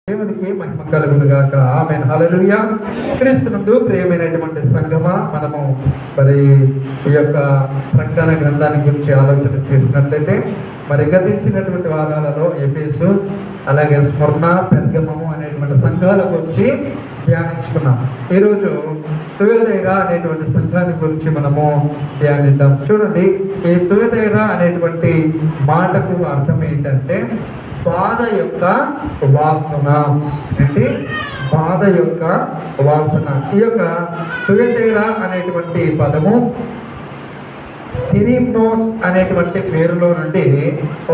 దేవునికి మహిమ కలుగును గాక. ఆమేన్. హల్లెలూయా. క్రీస్తునందు ప్రియమైనటువంటి సంఘమా, మనము మరి ఈ యొక్క ప్రకటన గ్రంథాన్ని గురించి ఆలోచన చేసినట్లయితే మరి గతించినటువంటి వారాలలో ఎఫెసు, అలాగే స్మరణ, పెర్గమము అనేటువంటి సంఘాల గురించి ధ్యానించుకున్నాం. ఈరోజు తుయథైరా అనేటువంటి సంఘాన్ని గురించి మనము ధ్యానిద్దాం. చూడండి, ఈ తుయథైరా అనేటువంటి మాటకు అర్థం ఏంటంటే బాధ యొక్క వాసన. ఏంటి? బాధ యొక్క వాసన. ఈ యొక్క తుయథైరా అనేటువంటి పదము థిరిమ్నోస్ అనేటువంటి పేరులో నుండి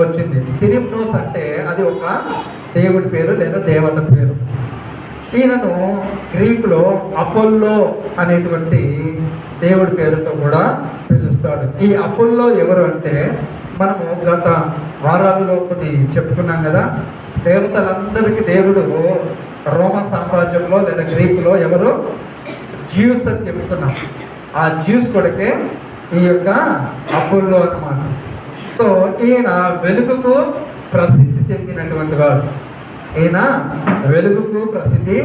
వచ్చింది. థిరిమ్నోస్ అంటే అది ఒక దేవుడి పేరు లేదా దేవత పేరు. ఈయనను గ్రీకులో అపోల్లో అనేటువంటి దేవుడి పేరుతో కూడా పిలుస్తాడు. ఈ అపోల్లో ఎవరు అంటే, మనము గత వారాలలో కొన్ని చెప్పుకున్నాం కదా, దేవతలందరికీ దేవుడు రోమా సామ్రాజ్యంలో లేదా గ్రీకులో ఎవరు? జ్యూస్ అని చెప్పుకున్నాం. ఆ జ్యూస్ కొడితే ఈ యొక్క అపోల్లో అన్నమాట. సో ఈయన వెలుగుకు ప్రసిద్ధి చెందినటువంటి వాడు. ఈయన వెలుగుకు ప్రసిద్ధి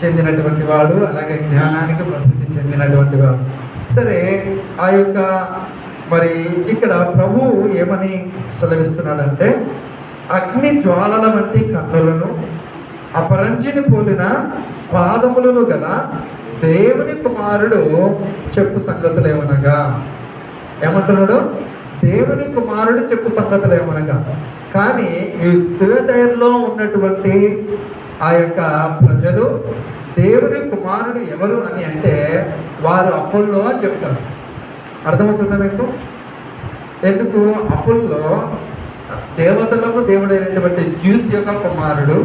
చెందినటువంటి వాడు, అలాగే జ్ఞానానికి ప్రసిద్ధి చెందినటువంటి వాడు. సరే, ఆ యొక్క మరి ఇక్కడ ప్రభువు ఏమని సెలవిస్తున్నాడంటే, అగ్ని జ్వాలల వంటి కన్నులను, అపరంజిని పోలిన పాదములను గల దేవుని కుమారుడు చెప్పు సంగతులు ఏమనగా. ఏమంటున్నాడు? దేవుని కుమారుడు చెప్పు సంగతులు ఏమనగా. కానీ ఈ తుయథైరాలో ఉన్నటువంటి ఆ యొక్క ప్రజలు దేవుని కుమారుడు ఎవరు అని అంటే వారు అపోల్లో అని చెప్తారు. అర్థమవుతుందా మీకు? ఎందుకు? అపోల్లో దేవతలకు దేవుడైనటువంటి జ్యూస్ యొక్క కుమారుడు.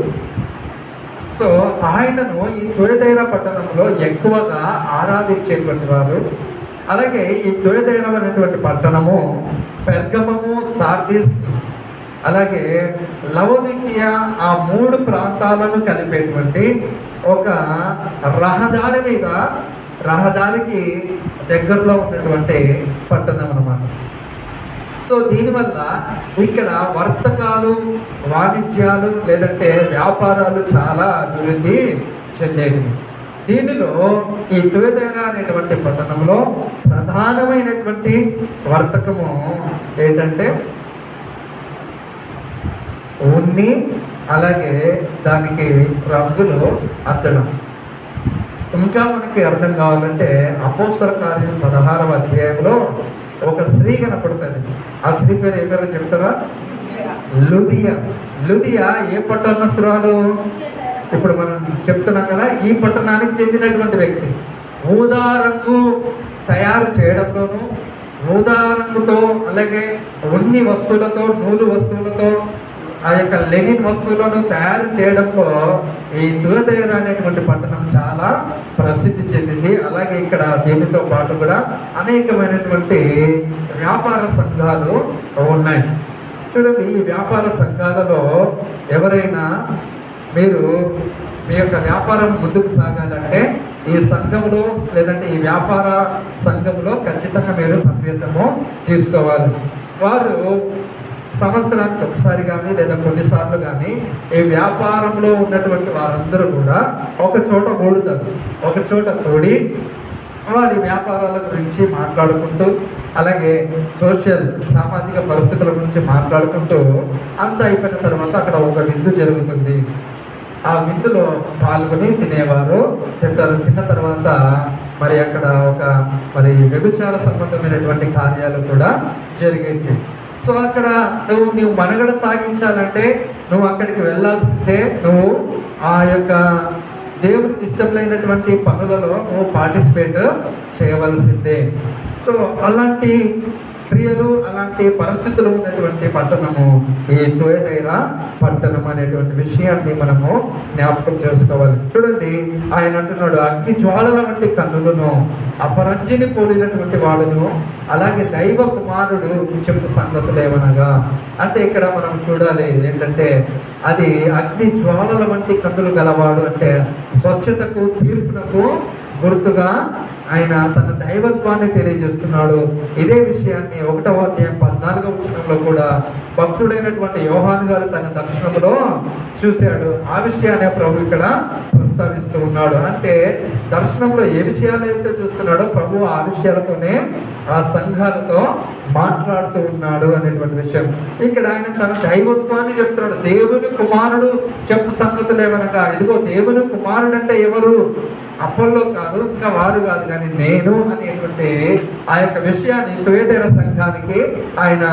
సో ఆయనను ఈ తుయథైరా పట్టణంలో ఎక్కువగా ఆరాధించేటువంటి వారు. అలాగే ఈ తుయథైరా అనేటువంటి పట్టణము పెర్గమము, సార్దిస్, అలాగే లవోదికియా, ఆ మూడు ప్రాంతాలను కలిపేటువంటి ఒక రహదారి మీద, రహదారికి దగ్గరలో ఉన్నటువంటి పట్టణం అన్నమాట. సో దీనివల్ల ఇక్కడ వర్తకాలు, వాణిజ్యాలు లేదంటే వ్యాపారాలు చాలా అభివృద్ధి చెందేవి. దీనిలో ఈ తుయథైరా అనేటువంటి పట్టణంలో ప్రధానమైనటువంటి వర్తకము ఏంటంటే ఉన్ని, అలాగే దానికి రంగులు అద్దడం. ఇంకా మనకి అర్థం కావాలంటే అపోస్తల కార్యం 16వ అధ్యాయంలో ఒక స్త్రీ కనపడుతుంది. ఆ స్త్రీ పేరు ఏ పేరు చెప్తారా? లుదియా. లుదియా ఏ పట్టణస్తురాలు? ఇప్పుడు మనం చెప్తున్నాం కదా, ఈ పట్టణానికి చెందినటువంటి వ్యక్తి. ఊదా రంగు తయారు చేయడంలోనూ, ఊదా రంగుతో అలాగే ఉన్ని వస్తువులతో, నూలు వస్తువులతో, ఆ యొక్క లెనిన్ వస్తువులను తయారు చేయడంలో ఈ తుయథైరా అనేటువంటి పట్టణం చాలా ప్రసిద్ధి చెందింది. అలాగే ఇక్కడ దీనితో పాటు కూడా అనేకమైనటువంటి వ్యాపార సంఘాలు ఉన్నాయి. చూడండి, ఈ వ్యాపార సంఘాలలో ఎవరైనా మీరు మీ యొక్క వ్యాపారం ముందుకు సాగాలంటే ఈ సంఘంలో లేదంటే ఈ వ్యాపార సంఘంలో ఖచ్చితంగా మీరు సభ్యత్వము తీసుకోవాలి. వారు సంవత్సరానికి ఒకసారి కానీ లేదా కొన్నిసార్లు కానీ ఈ వ్యాపారంలో ఉన్నటువంటి వారందరూ కూడా ఒక చోట కూడుతారు. ఒక చోట కూడి వారి వ్యాపారాల గురించి మాట్లాడుకుంటూ, అలాగే సామాజిక పరిస్థితుల గురించి మాట్లాడుకుంటూ, అంతా అయిపోయిన తర్వాత అక్కడ ఒక విందు జరుగుతుంది. ఆ విందులో పాల్గొని తినేవారు తింటారు. తిన్న తర్వాత మరి అక్కడ ఒక వ్యభిచార సంబంధమైనటువంటి కార్యాలు కూడా జరిగేవి. సో అక్కడ నువ్వు మనుగడ సాగించాలంటే నువ్వు అక్కడికి వెళ్ళాల్సిందే. నువ్వు ఆ యొక్క దేవుడికి ఇష్టం లేనటువంటి పనులలో నువ్వు పార్టిసిపేట్ చేయవలసిందే. సో అలాంటి క్రియలు, అలాంటి పరిస్థితులు ఉన్నటువంటి పట్టణము ఈ తుయథైరా పట్టణం అనేటువంటి విషయాన్ని మనము జ్ఞాపకం చేసుకోవాలి. చూడండి, ఆయన అంటున్నాడు, అగ్ని జ్వాలల వంటి కన్నులను, అపరంజిని పోలినటువంటి వాడును, అలాగే దైవ కుమారుడు చెప్పు సంగతులు ఏమనగా. అంటే ఇక్కడ మనం చూడాలి ఏంటంటే, అది అగ్ని జ్వాలల వంటి కన్నులు గలవాడు అంటే స్వచ్ఛతకు, తీర్పునకు గుర్తుగా ఆయన తన దైవత్వాన్ని తెలియజేస్తున్నాడు. ఇదే విషయాన్ని 1వ అధ్యాయం 14వ వచనంలో కూడా భక్తుడైనటువంటి యోహాను గారు తన దర్శనంలో చూశాడు. ఆ విషయాన్ని ప్రభు ఇక్కడ ప్రస్తావిస్తూ ఉన్నాడు. అంటే దర్శనంలో ఏ విషయాలు అయితే చూస్తున్నాడో ప్రభు ఆ విషయాలతోనే ఆ సంఘాలతో మాట్లాడుతూ ఉన్నాడు అనేటువంటి విషయం. ఇక్కడ ఆయన తన దైవత్వాన్ని చెప్తున్నాడు. దేవుని కుమారుడు చెప్పు సంగతులు ఏమనగా, ఇదిగో దేవుని కుమారుడు అంటే ఎవరు? అప్పల్లో కాదు, ఇంకా వారు కాదు, కానీ నేను అనేటువంటి ఆ యొక్క విషయాన్ని తుయతైర సంఘానికి ఆయన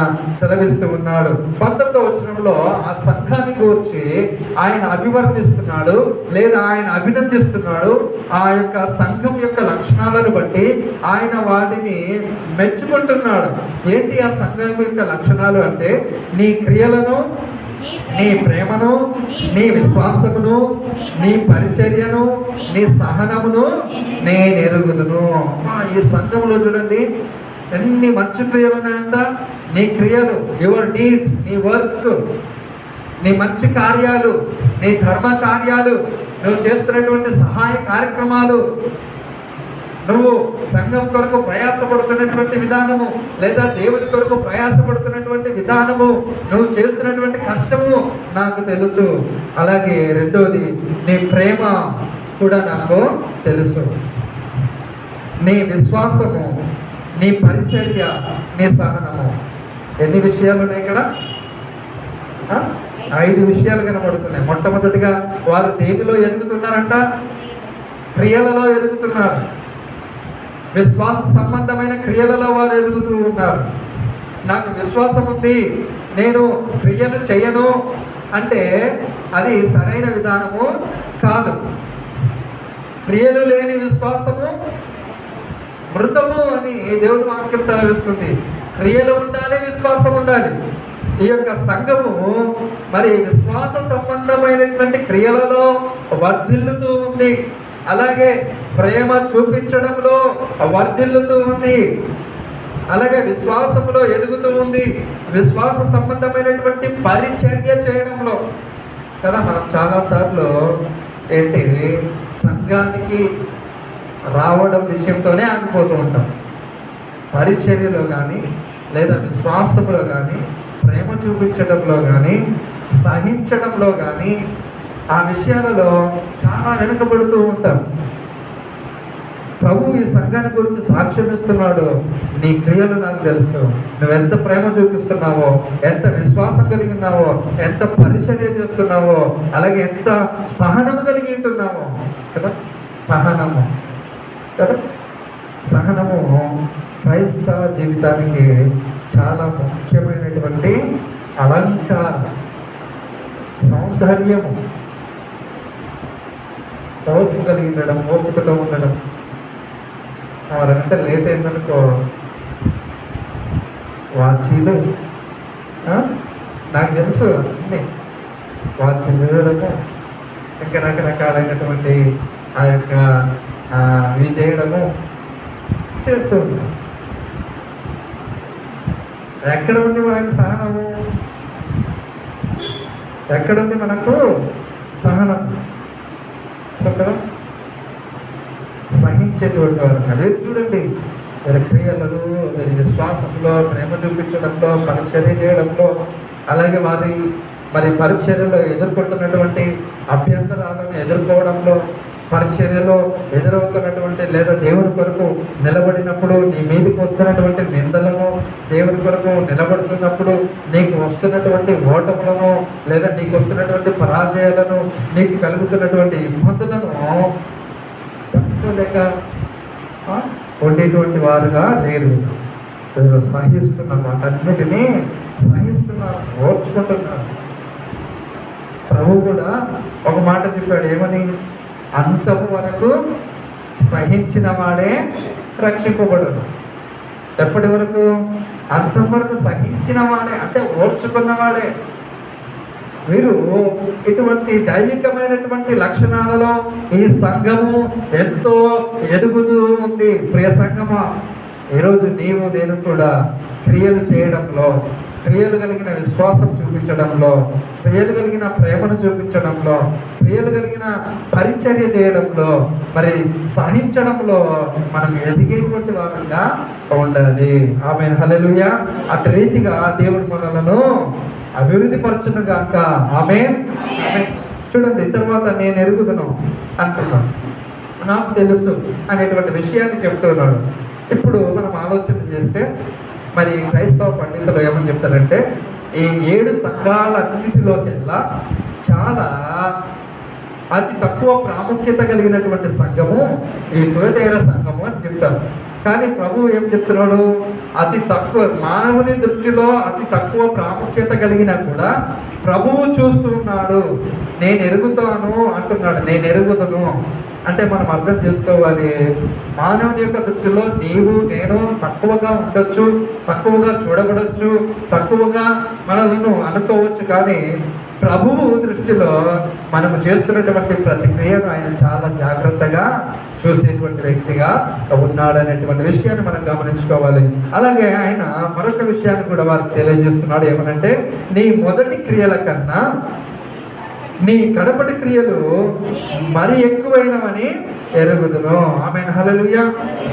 సెలవిస్తూ ఉన్నాడు. 19వ వచనంలో ఆ సంఘాన్ని గురించి ఆయన అభివర్ణిస్తున్నాడు, లేదా ఆయన అభినందిస్తున్నాడు. ఆ యొక్క సంఘం యొక్క లక్షణాలను బట్టి ఆయన వాటిని మెచ్చుకుంటున్నాడు. ఏంటి ఆ సంఘం యొక్క లక్షణాలు అంటే, నీ క్రియలను, నీ ప్రేమను, నీ విశ్వాసమును, నీ పరిచర్యను, నీ సహనమును నేను ఎరుగుదును. ఈ సంఘంలో చూడండి ఎన్ని మంచి క్రియలు ఉన్నాయంట. నీ క్రియలు, యువర్ నీడ్స్, నీ వర్క్, నీ మంచి కార్యాలు, నీ ధర్మ కార్యాలు, నువ్వు చేస్తున్నటువంటి సహాయ కార్యక్రమాలు, నువ్వు సంఘం కొరకు ప్రయాసపడుతున్నటువంటి విధానము, లేదా దేవుని కొరకు ప్రయాసపడుతున్నటువంటి విధానము, నువ్వు చేస్తున్నటువంటి కష్టము నాకు తెలుసు. అలాగే రెండోది, నీ ప్రేమ కూడా నాకు తెలుసు. నీ విశ్వాసము, నీ పరిచర్య, నీ సహనము. ఎన్ని విషయాలు ఉన్నాయి ఇక్కడ? 5 విషయాలు కనబడుతున్నాయి. మొట్టమొదటిగా వారు దేనిలో ఎదుగుతున్నారంట? క్రియలలో ఎదుగుతున్నారు. విశ్వాస సంబంధమైన క్రియలలో వారు ఎదుగుతూ ఉన్నారు. నాకు విశ్వాసం ఉంది, నేను క్రియలు చేయను అంటే అది సరైన విధానము కాదు. క్రియలు లేని విశ్వాసము మృతము అని దేవుడి వాక్యం సెలవిస్తుంది. క్రియలు ఉండాలి, విశ్వాసం ఉండాలి. ఈ యొక్క సంఘము మరి విశ్వాస సంబంధమైనటువంటి క్రియలలో వర్ధిల్లుతూ ఉంది. అలాగే ప్రేమ చూపించడంలో వర్ధిల్లుతూ ఉంది. అలాగే విశ్వాసంలో ఎదుగుతూ ఉంది. విశ్వాస సంబంధమైనటువంటి పరిచర్య చేయడంలో కదా. మనం చాలాసార్లు ఏంటి, సంఘానికి రావడం విషయంతోనే ఆగిపోతూ ఉంటాం. పరిచర్యలో కానీ, లేదా విశ్వాసంలో కానీ, ప్రేమ చూపించడంలో కానీ, సహించడంలో కానీ, ఆ విషయాలలో చాలా వెనుకబడుతూ ఉంటాం. ప్రభు ఈ సంఘాన్ని గురించి సాక్ష్యం ఇస్తున్నాడు. నీ క్రియలు నాకు తెలుసు, నువ్వెంత ప్రేమ చూపిస్తున్నావో, ఎంత విశ్వాసం కలిగి ఉన్నావో, ఎంత పరిచర్య చేస్తున్నావో, అలాగే ఎంత సహనము కలిగి ఉంటున్నావో కదా. సహనము కదా, సహనము క్రైస్తవ జీవితానికి చాలా ముఖ్యమైనటువంటి అలంకారం, సౌందర్యము. ఓర్పు కలిగి ఉండడం, ఓపికతో ఉండడం. 6 గంటలు లేట్ అయిందనుకో, వాచీలు, నాకు తెలుసు అన్నీ, వాచీలు చూడడము, ఇంకా రకరకాలైనటువంటి ఆ యొక్క ఇవి చేయడము చేస్తూ ఉంటాం. ఎక్కడ ఉంది మనకు సహనము? ఎక్కడుంది మనకు సహనం? చెప్పరా? సహించేటువంటి వారు అదే చూడండి. వారి క్రియలలో, వారి విశ్వాసంలో, ప్రేమ చూపించడంలో, పరిచర్య చేయడంలో, అలాగే వారి మరి పరిచర్యలో ఎదుర్కొంటున్నటువంటి అభ్యంతరాలను ఎదుర్కోవడంలో, పరిచర్యలో ఎదురవుతున్నటువంటి లేదా దేవుని కొరకు నిలబడినప్పుడు నీ మీదకి వస్తున్నటువంటి నిందలను, దేవుని కొరకు నిలబడుతున్నప్పుడు నీకు వస్తున్నటువంటి ఓటములను, లేదా నీకు వస్తున్నటువంటి పరాజయాలను, నీకు కలుగుతున్నటువంటి ఇబ్బందులను తట్టుకోలేక ఉండేటువంటి వారుగా లేరు. సహిస్తున్నారు, వాటన్నిటినీ సహిస్తున్నారు, ఓర్చుకుంటున్నారు. ప్రభు కూడా ఒక మాట చెప్పాడు, ఏమని? అంతము వరకు సహించిన వాడే రక్షింపబడదు. ఎప్పటి వరకు? అంతం వరకు సహించిన వాడే, అంటే ఓర్చుకున్నవాడే. వీరు ఇటువంటి దైవికమైనటువంటి లక్షణాలలో ఈ సంఘము ఎంతో ఎదుగుతూ ఉంది. ప్రియ సంఘమా, ఈరోజు నీవు నేను కూడా క్రియలు చేయడంలో, క్రియలు కలిగిన విశ్వాసం చూపించడంలో, క్రియలు కలిగిన ప్రేమను చూపించడంలో, క్రియలు కలిగిన పరిచర్య చేయడంలో, మరి సహించడంలో మనం ఎదిగేటువంటి వారంగా ఉండాలి. ఆమేన్, హల్లెలూయా. అటు రీతిగా దేవుడు మనలను అభివృద్ధి పరచును గాక. ఆమేన్. చూడండి, తర్వాత నేను ఎరుగుదును అంటున్నాను, నాకు తెలుసు అనేటువంటి విషయాన్ని చెప్తున్నాడు. ఇప్పుడు మనం ఆలోచన చేస్తే మరి క్రైస్తవ పండితులు ఏమని చెప్తారంటే, ఈ 7 సంఘాలన్నిటిలోకెల్లా చాలా అతి తక్కువ ప్రాముఖ్యత కలిగినటువంటి సంఘము ఈ తుయతైర సంఘము అని చెప్తారు. కానీ ప్రభువు ఏం చెప్తున్నాడు, అతి తక్కువ, మానవుని దృష్టిలో అతి తక్కువ ప్రాముఖ్యత కలిగినా కూడా ప్రభువు చూస్తున్నాడు. నేను ఎరుగుతాను అంటున్నాడు, నేను ఎరుగుదును అంటే మనం అర్థం చేసుకోవాలి, మానవుని యొక్క దృష్టిలో నీవు నేను తక్కువగా ఉండొచ్చు, తక్కువగా చూడబడచ్చు, తక్కువగా మనలను అనుకోవచ్చు. కానీ ప్రభువు దృష్టిలో మనము చేస్తున్నటువంటి ప్రతిక్రియను ఆయన చాలా జాగ్రత్తగా చూసేటువంటి వ్యక్తిగా ఉన్నాడు అనేటువంటి విషయాన్ని మనం గమనించుకోవాలి. అలాగే ఆయన మరొక విషయాన్ని కూడా వారికి తెలియజేస్తున్నాడు. ఏమనంటే, నీ మొదటి క్రియల కన్నా నీ కడపటి క్రియలు మరి ఎక్కువైనవని ఎరుగుదును. ఆమేన్, హల్లెలూయా.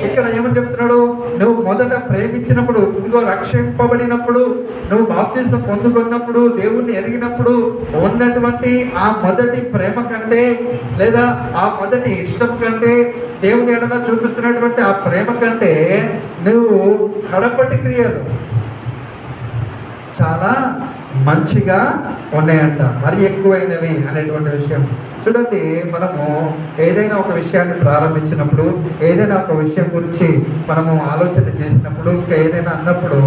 ఇక్కడ ఏమని చెప్తున్నాడు, నువ్వు మొదట ప్రేమించినప్పుడు, ఇదిగో రక్షింపబడినప్పుడు, నువ్వు బాప్తిసం పొందుకున్నప్పుడు, దేవుణ్ణి ఎరిగినప్పుడు ఉన్నటువంటి ఆ మొదటి ప్రేమ కంటే, లేదా ఆ మొదటి ఇష్టం కంటే, దేవుని ఎడల చూపిస్తున్నటువంటి ఆ ప్రేమ కంటే నువ్వు కడపటి క్రియలు చాలా మంచిగా ఉన్నాయంట, మరి ఎక్కువైనవి అనేటువంటి విషయం. చూడండి, మనము ఏదైనా ఒక విషయాన్ని ప్రారంభించినప్పుడు, ఏదైనా ఒక విషయం గురించి మనము ఆలోచన చేసినప్పుడు, ఇంకా ఏదైనా అన్నప్పుడు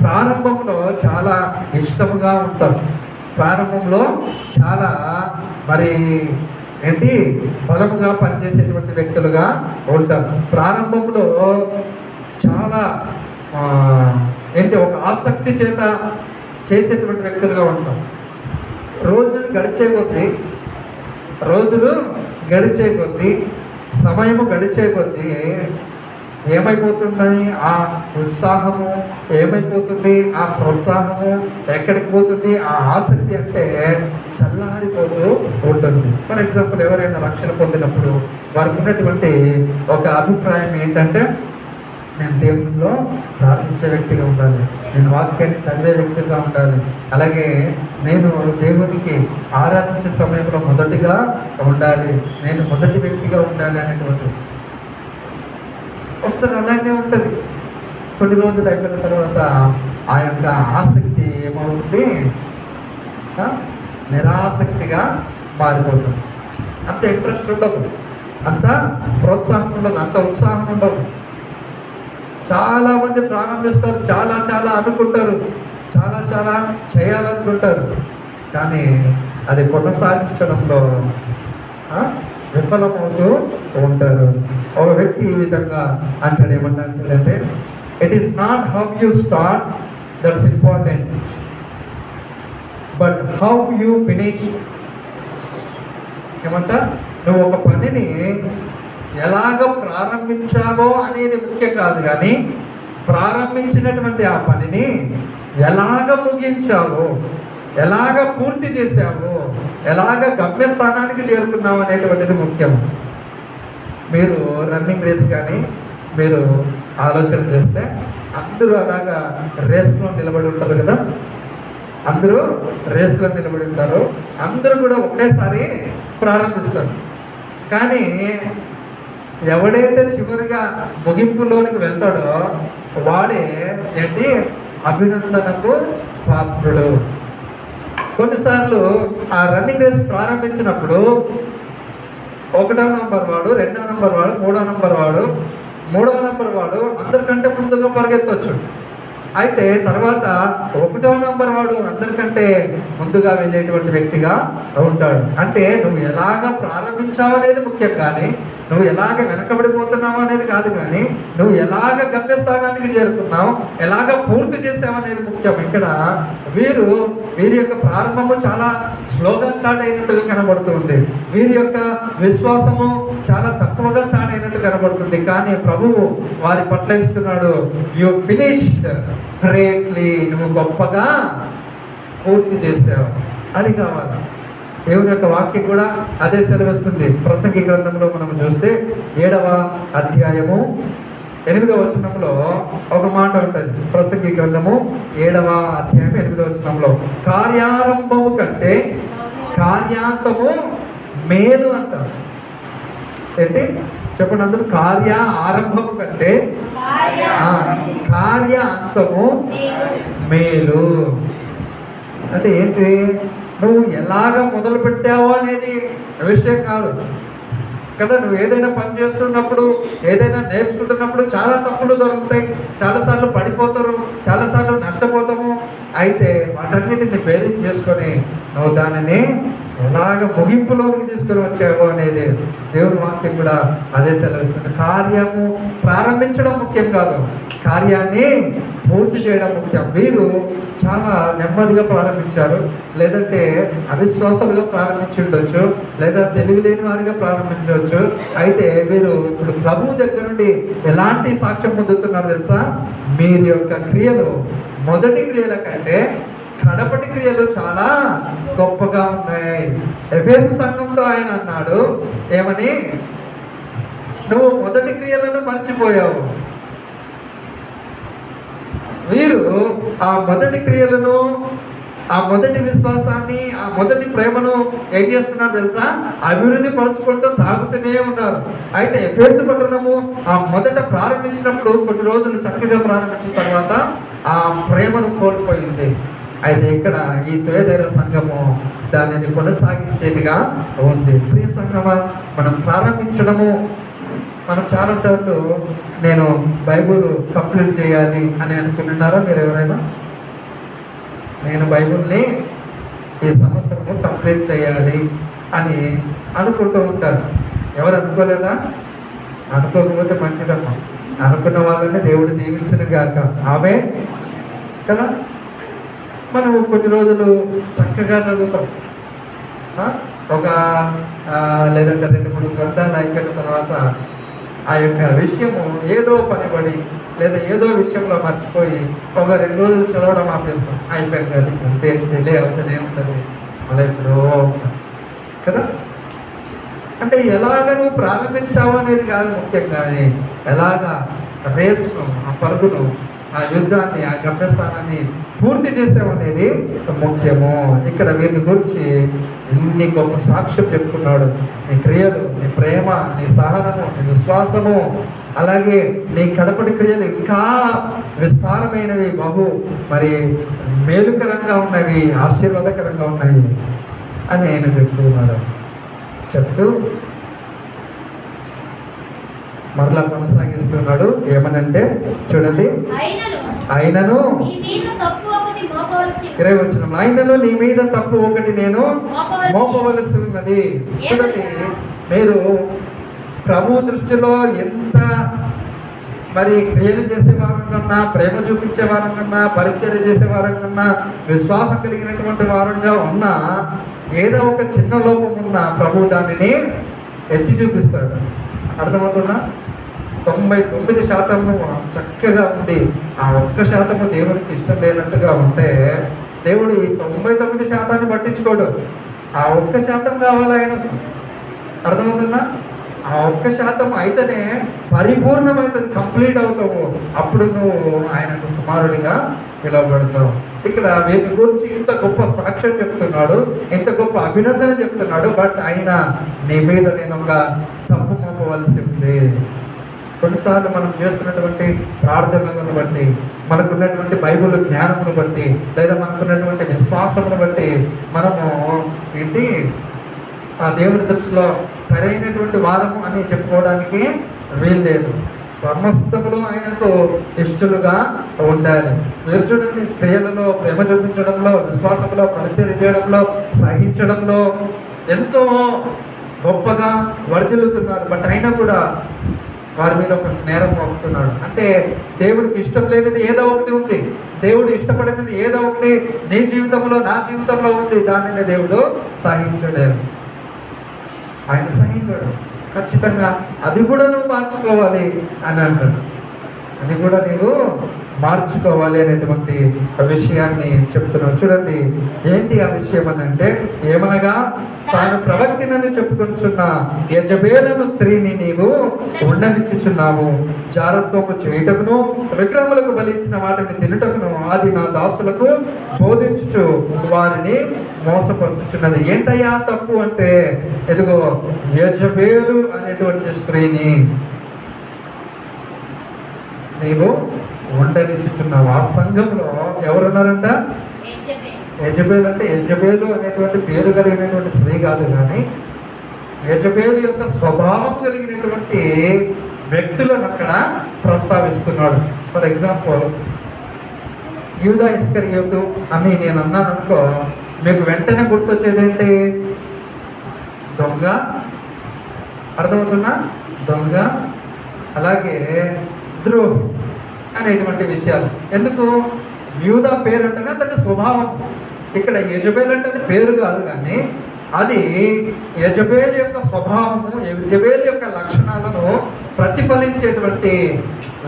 ప్రారంభంలో చాలా ఇష్టముగా ఉంటాం. ప్రారంభంలో చాలా మరి బలముగా పనిచేసేటువంటి వ్యక్తులుగా ఉంటాం. ప్రారంభంలో చాలా ఒక ఆసక్తి చేత చేసేటువంటి వ్యక్తులుగా ఉంటాం. రోజులు గడిచే కొద్దీ సమయము గడిచే కొద్దీ ఏమైపోతుంది, ఆ ఉత్సాహము ఏమైపోతుంది, ఆ ప్రోత్సాహము ఎక్కడికి పోతుంది, ఆ ఆసక్తి అంటే చల్లారిపోతూ ఉంటుంది. ఫర్ ఎగ్జాంపుల్, ఎవరైనా రక్షణ పొందినప్పుడు వారికి ఉన్నటువంటి ఒక అభిప్రాయం ఏంటంటే, నేను దేవునిలో ప్రార్థించే వ్యక్తిగా ఉండాలి, నేను వాక్యాన్ని చదివే వ్యక్తిగా ఉండాలి, అలాగే నేను దేవునికి ఆరాధించే సమయంలో మొదటిగా ఉండాలి, నేను మొదటి వ్యక్తిగా ఉండాలి అనేటువంటి వస్తారు. అలాగే ఉంటుంది. కొన్ని రోజులు అయిపోయిన తర్వాత ఆ యొక్క ఆసక్తి ఏమవుతుంది, నిరాసక్తిగా మారిపోతుంది. అంత ఇంట్రెస్ట్ ఉండదు, అంత ప్రోత్సాహం ఉండదు, అంత ఉత్సాహం ఉండదు. చాలా మంది ప్రారంభిస్తారు, చాలా చాలా అనుకుంటారు, చాలా చాలా చేయాలనుకుంటారు, కానీ అది కొనసాగించడంలో విఫలమవుతూ ఉంటారు. ఒక వ్యక్తి ఈ విధంగా అంటాడు, ఏమంటే, it is not how you start that's important, but how you finish. ఏమంటా, నువ్వు ఒక పనిని ఎలాగ ప్రారంభించావో అనేది ముఖ్యం కాదు, కానీ ప్రారంభించినటువంటి ఆ పనిని ఎలాగ ముగించావో, ఎలాగ పూర్తి చేశావో, ఎలాగ గమ్యస్థానానికి చేరుకున్నావు అనేటువంటిది ముఖ్యం. మీరు రన్నింగ్ రేస్ కానీ మీరు ఆలోచన చేస్తే అందరూ అలాగా రేస్లో నిలబడి ఉంటారు కదా, అందరూ రేస్లో నిలబడి ఉంటారు, అందరూ కూడా ఒకేసారి ప్రారంభిస్తారు. కానీ ఎవడైతే చివరిగా ముగింపులోనికి వెళ్తాడో వాడే అభినందనకు పాత్రుడు. కొన్నిసార్లు ఆ రన్నింగ్ రేస్ ప్రారంభించినప్పుడు 1వ నంబర్ వాడు, 2వ నంబర్ వాడు, 3వ నంబర్ వాడు, 3వ నంబర్ వాడు అందరికంటే ముందుగా పరిగెత్తవచ్చు. అయితే తర్వాత 1వ నంబర్ వాడు అందరికంటే ముందుగా వెళ్ళేటువంటి వ్యక్తిగా ఉంటాడు. అంటే నువ్వు ఎలాగ ప్రారంభించావు అనేది ముఖ్యం, కానీ నువ్వు ఎలాగ వెనకబడిపోతున్నావు అనేది కాదు, కానీ నువ్వు ఎలాగ గమ్యస్థానానికి చేరుకున్నావు, ఎలాగ పూర్తి చేసావు అనేది ముఖ్యం. ఇక్కడ వీరి యొక్క ప్రారంభము చాలా స్లోగా స్టార్ట్ అయినట్టుగా కనబడుతుంది, వీరి యొక్క విశ్వాసము చాలా తక్కువగా స్టార్ట్ అయినట్టు కనబడుతుంది. కానీ ప్రభువు వారి పట్ల ఇస్తున్నాడు, యు ఫినిష్డ్ గ్రేట్లీ, నువ్వు గొప్పగా పూర్తి చేసావు. అది కావాలి. దేవుని యొక్క వాక్యం కూడా అదే సెలవిస్తుంది. ప్రసంగి గ్రంథంలో మనం చూస్తే 7వ అధ్యాయము 8వ వచనంలో ఒక మాట ఉంటుంది. ప్రసంగి గ్రంథము 7వ అధ్యాయం 8వ వచనంలో కార్యారంభము కంటే కార్యాంతము మేలు అంటారు. ఏంటి చెప్పండి అందరూ? కార్య ఆరంభము కంటే కార్య అంతము మేలు అంటే ఏంటి? నువ్వు ఎలాగ మొదలు పెట్టావో అనేది విషయం కాదు కదా. నువ్వు ఏదైనా పని చేస్తున్నప్పుడు, ఏదైనా నేర్చుకుంటున్నప్పుడు చాలా తప్పులు దొరుకుతాయి, చాలాసార్లు పడిపోతారు, చాలాసార్లు నష్టపోతాము. అయితే వాటన్నిటిని బేరింగ్ చేసుకొని నువ్వు దానిని ఎలాగ ముగింపులోకి తీసుకుని వచ్చావు అనేది దేవుని వాక్యం కూడా అదే సెలవిస్తుంది. కార్యము ప్రారంభించడం ముఖ్యం కాదు, కార్యాన్ని పూర్తి చేయడం ముఖ్యం. వీరు చాలా నెమ్మదిగా ప్రారంభించారు, లేదంటే అవిశ్వాసాలుగా ప్రారంభించి ఉండొచ్చు, లేదా తెలివి లేని వారిగా ప్రారంభించవచ్చు. అయితే వీరు ఇప్పుడు ప్రభు దగ్గర నుండి ఎలాంటి సాక్ష్యం పొందుతున్నారు తెలుసా? మీరు యొక్క క్రియలు మొదటి క్రియల కంటే కడపటి క్రియలు చాలా గొప్పగా ఉన్నాయి. ఎఫెసు సంఘంలో ఆయన అన్నాడు ఏమని? నువ్వు మొదటి క్రియలను మర్చిపోయావు. వీరు ఆ మొదటి క్రియలను, ఆ మొదటి విశ్వాసాన్ని, ఆ మొదటి ప్రేమను ఏం చేస్తున్నారు తెలుసా? అభివృద్ధి పరుచుకుంటూ సాగుతూనే ఉన్నారు. అయితే ఎఫెసు పట్టణము ఆ మొదట ప్రారంభించినప్పుడు కొన్ని రోజులు చక్కగా ప్రారంభించిన తర్వాత ఆ ప్రేమను కోల్పోయింది. అయితే ఇక్కడ ఈ తుయథైర సంఘము దానిని కొనసాగించేదిగా ఉంది. ప్రియ సంఘమా, మనం ప్రారంభించడము, మనం చాలాసార్లు నేను బైబుల్ కంప్లీట్ చేయాలి అని అనుకుంటున్నారా మీరు ఎవరైనా? నేను బైబుల్ని ఈ సంవత్సరము కంప్లీట్ చేయాలి అని అనుకుంటూ ఉంటారు. ఎవరు అనుకోలేదా? అనుకోకపోతే మంచిదమ్మా. అనుకున్న వాళ్ళని దేవుడు దీవించిన గాక. ఆమె కదా. మనం కొన్ని రోజులు చక్కగా చదువుతాం, ఒక లేదంటే 2-3 గ్రంథాలు అయిపోయిన తర్వాత ఆ యొక్క విషయము ఏదో పనిపడి లేదా ఏదో విషయంలో మర్చిపోయి ఒక 2 రోజులు చదవడం ఆపేస్తాం. అయిపోయింది కదా, అంటే డిలే అవుతూనే ఉంటుంది, మళ్ళీ ఎప్పుడో కదా. అంటే ఎలాగ నువ్వు ప్రారంభించావు అనేది కాదు ముఖ్యంగా, ఎలాగా రేసును, ఆ పరుగును, ఆ యుద్ధాన్ని, ఆ గమ్యస్థానాన్ని పూర్తి చేసామనేది ముఖ్యము. ఇక్కడ వీరిని గురించి ఎన్ని గొప్ప సాక్ష్యం చెప్పుకున్నాడు. నీ క్రియలు, నీ ప్రేమ, నీ సహనము, నీ విశ్వాసము, అలాగే నీ కడపటి క్రియలు ఇంకా విస్తారమైనవి, బహు మరి మేలుకరంగా ఉన్నవి, ఆశీర్వాదకరంగా ఉన్నాయి అని ఆయన చెప్తున్నాడు. చెప్తూ మరలా కొనసాగిస్తున్నాడు. ఏమనంటే చూడండి, అయినను 20వ వచనం, అయినను నీ మీద తప్పు ఒకటి నేను మోపవలసి ఉన్నది. చూడండి, మీరు ప్రభు దృష్టిలో ఎంత మరి క్రియలు చేసే వారం కన్నా, ప్రేమ చూపించే వారం కన్నా, పరిచర్య చేసే వారం కన్నా, విశ్వాసం కలిగినటువంటి వారంగా ఉన్నా, ఏదో ఒక చిన్న లోపం ఉన్నా ప్రభు దానిని ఎత్తి చూపిస్తాడు. అర్థమవుతుందా? 99% చక్కగా ఉంది, ఆ 1% దేవుడికి ఇష్టం లేనట్టుగా ఉంటే దేవుడు ఈ 99% పట్టించుకోడు. ఆ 1% కావాలి ఆయనకు. అర్థమవుతుందా? ఆ 1% అయితేనే పరిపూర్ణమైతుంది, కంప్లీట్ అవుతావు. అప్పుడు నువ్వు ఆయనకు కుమారుడిగా పిలువబడతావు. ఇక్కడ వీరి గురించి ఇంత గొప్ప సాక్ష్యం చెప్తున్నాడు, ఇంత గొప్ప అభినందన చెప్తున్నాడు. బట్ ఆయన నీ మీద నేను ఒక తప్పు మోపవలసి ఉంది. కొన్నిసార్లు మనం చేస్తున్నటువంటి ప్రార్థనలను బట్టి, మనకున్నటువంటి బైబిల్ జ్ఞానమును బట్టి, లేదా మనకున్నటువంటి విశ్వాసమును బట్టి మనము ఏంటి ఆ దేవుని దృష్టిలో సరైనటువంటి వారము అని చెప్పుకోవడానికి వీల్లేదు. సమస్తములు ఆయనకు ఇష్టలుగా ఉండాలి. మీరు చూడండి, క్రియలలో ప్రేమ చూపించడంలో, విశ్వాసంలో, పరిచర్య చేయడంలో, సహించడంలో ఎంతో గొప్పగా వర్ధిల్లుతున్నారు. బట్ అయినా కూడా వారి మీద ఒక నేరం మోపుతున్నాడు. అంటే దేవుడికి ఇష్టం లేనిది ఏదో ఒకటి ఉంది, దేవుడు ఇష్టపడినది ఏదో ఒకటి నీ జీవితంలో, నా జీవితంలో ఉంది. దానిని దేవుడు సహించలేడు. ఆయన సహించాడు. ఖచ్చితంగా అది కూడా నువ్వు మార్చుకోవాలి అని అంటాడు. అది కూడా నీవు మార్చుకోవాలి అనేటువంటి విషయాన్ని చెప్తున్నాం. చూడండి, ఏంటి ఆ విషయం అని అంటే, ఏమనగా తాను ప్రవక్తినని చెప్పుకొనుచున్న యజబేలను స్త్రీని నీవు ఉండనిచ్చుచున్నావు. జారత్వము చేయుటకును విగ్రహములకు బలించిన వాటిని తినుటకును అది నా దాసులకు బోధించుచు వారిని మోసపరుచుచున్నది. ఏంటయ్యా తప్పు అంటే, ఎదుగో యజబేలు అనేటువంటి స్త్రీని నీవు ఉండనిచ్చుచున్నావు. ఆ సంఘంలో ఎవరున్నారంట? యజబేలు. అంటే యజబేలు అనేటువంటి పేరు కలిగినటువంటి స్త్రీ కాదు, కానీ యజబేలు యొక్క స్వభావం కలిగినటువంటి వ్యక్తులను అక్కడ ప్రస్తావిస్తున్నాడు. ఫర్ ఎగ్జాంపుల్, యూదా ఇస్కరియోతు అని నేను అన్నాను అనుకో, మీకు వెంటనే గుర్తొచ్చేది ఏంటి? దొంగ. అర్థమవుతుందా? దొంగ, అలాగే ద్రోహి అనేటువంటి విషయాలు. ఎందుకు? యూదా పేరు అంటేనే దాని స్వభావం. ఇక్కడ యజబేల్ అంటే అది పేరు కాదు, కానీ అది యజబేల్ యొక్క స్వభావము, యజబేల్ యొక్క లక్షణాలను ప్రతిఫలించేటువంటి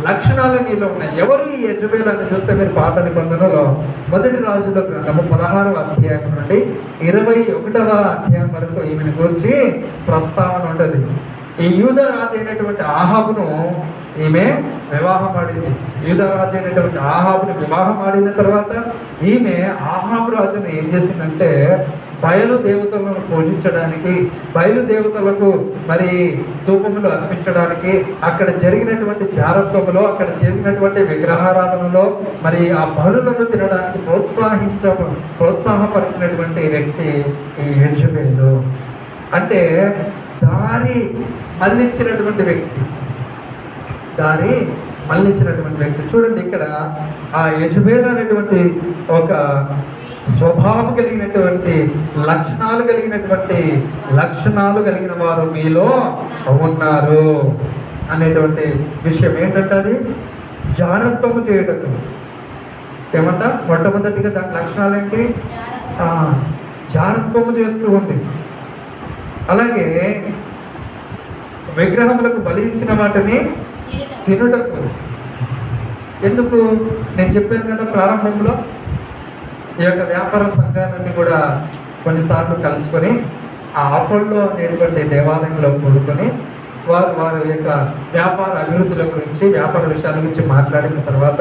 లక్షణాలు నీలో ఉన్నాయి. ఎవరు ఈ యజబేల్ అని చూస్తే మీరు పాత నిబంధనలో 1 రాజుల గ్రంథము 16వ అధ్యాయం నుండి 21వ అధ్యాయం వరకు ఈమెను గురించి ప్రస్తావన ఉంటుంది. ఈ యూదా రాజు అయినటువంటి ఆహాబును ఈమె వివాహం ఆడింది. యూదా రాజు అయినటువంటి ఆహాబును వివాహం ఆడిన తర్వాత ఈమె ఆహాబు రాజును ఏం చేసిందంటే, బయలు దేవతలను పూజించడానికి, బయలు దేవతలకు మరి ధూపములు అర్పించడానికి, అక్కడ జరిగినటువంటి జారత్వములో, అక్కడ జరిగినటువంటి విగ్రహారాధనలో మరి ఆ బలులను తినడానికి ప్రోత్సాహపరిచినటువంటి వ్యక్తి ఈ యెజబెలు. అంటే దారి మళ్ళించినటువంటి వ్యక్తి, దారి మళ్ళించినటువంటి వ్యక్తి. చూడండి, ఇక్కడ ఆ యెజబెలు అనేటువంటి ఒక స్వభావం కలిగినటువంటి లక్షణాలు కలిగిన వారు మీలో ఉన్నారు అనేటువంటి విషయం. ఏంటంటే అది జారత్వము చేయటం. ఏమంట? మొట్టమొదటిగా దాని లక్షణాలు ఏంటి? జారత్వము చేస్తూ ఉంది. అలాగే విగ్రహములకు బలించిన వాటిని తినుటకు. ఎందుకు? నేను చెప్పాను కదా ప్రారంభంలో, ఈ యొక్క వ్యాపార సంఘాలన్నీ కూడా కొన్నిసార్లు కలుసుకొని ఆ అపోల్లో అనేటువంటి దేవాలయంలో కూడుకొని వారి యొక్క వ్యాపార అభివృద్ధుల గురించి, వ్యాపార విషయాల గురించి మాట్లాడిన తర్వాత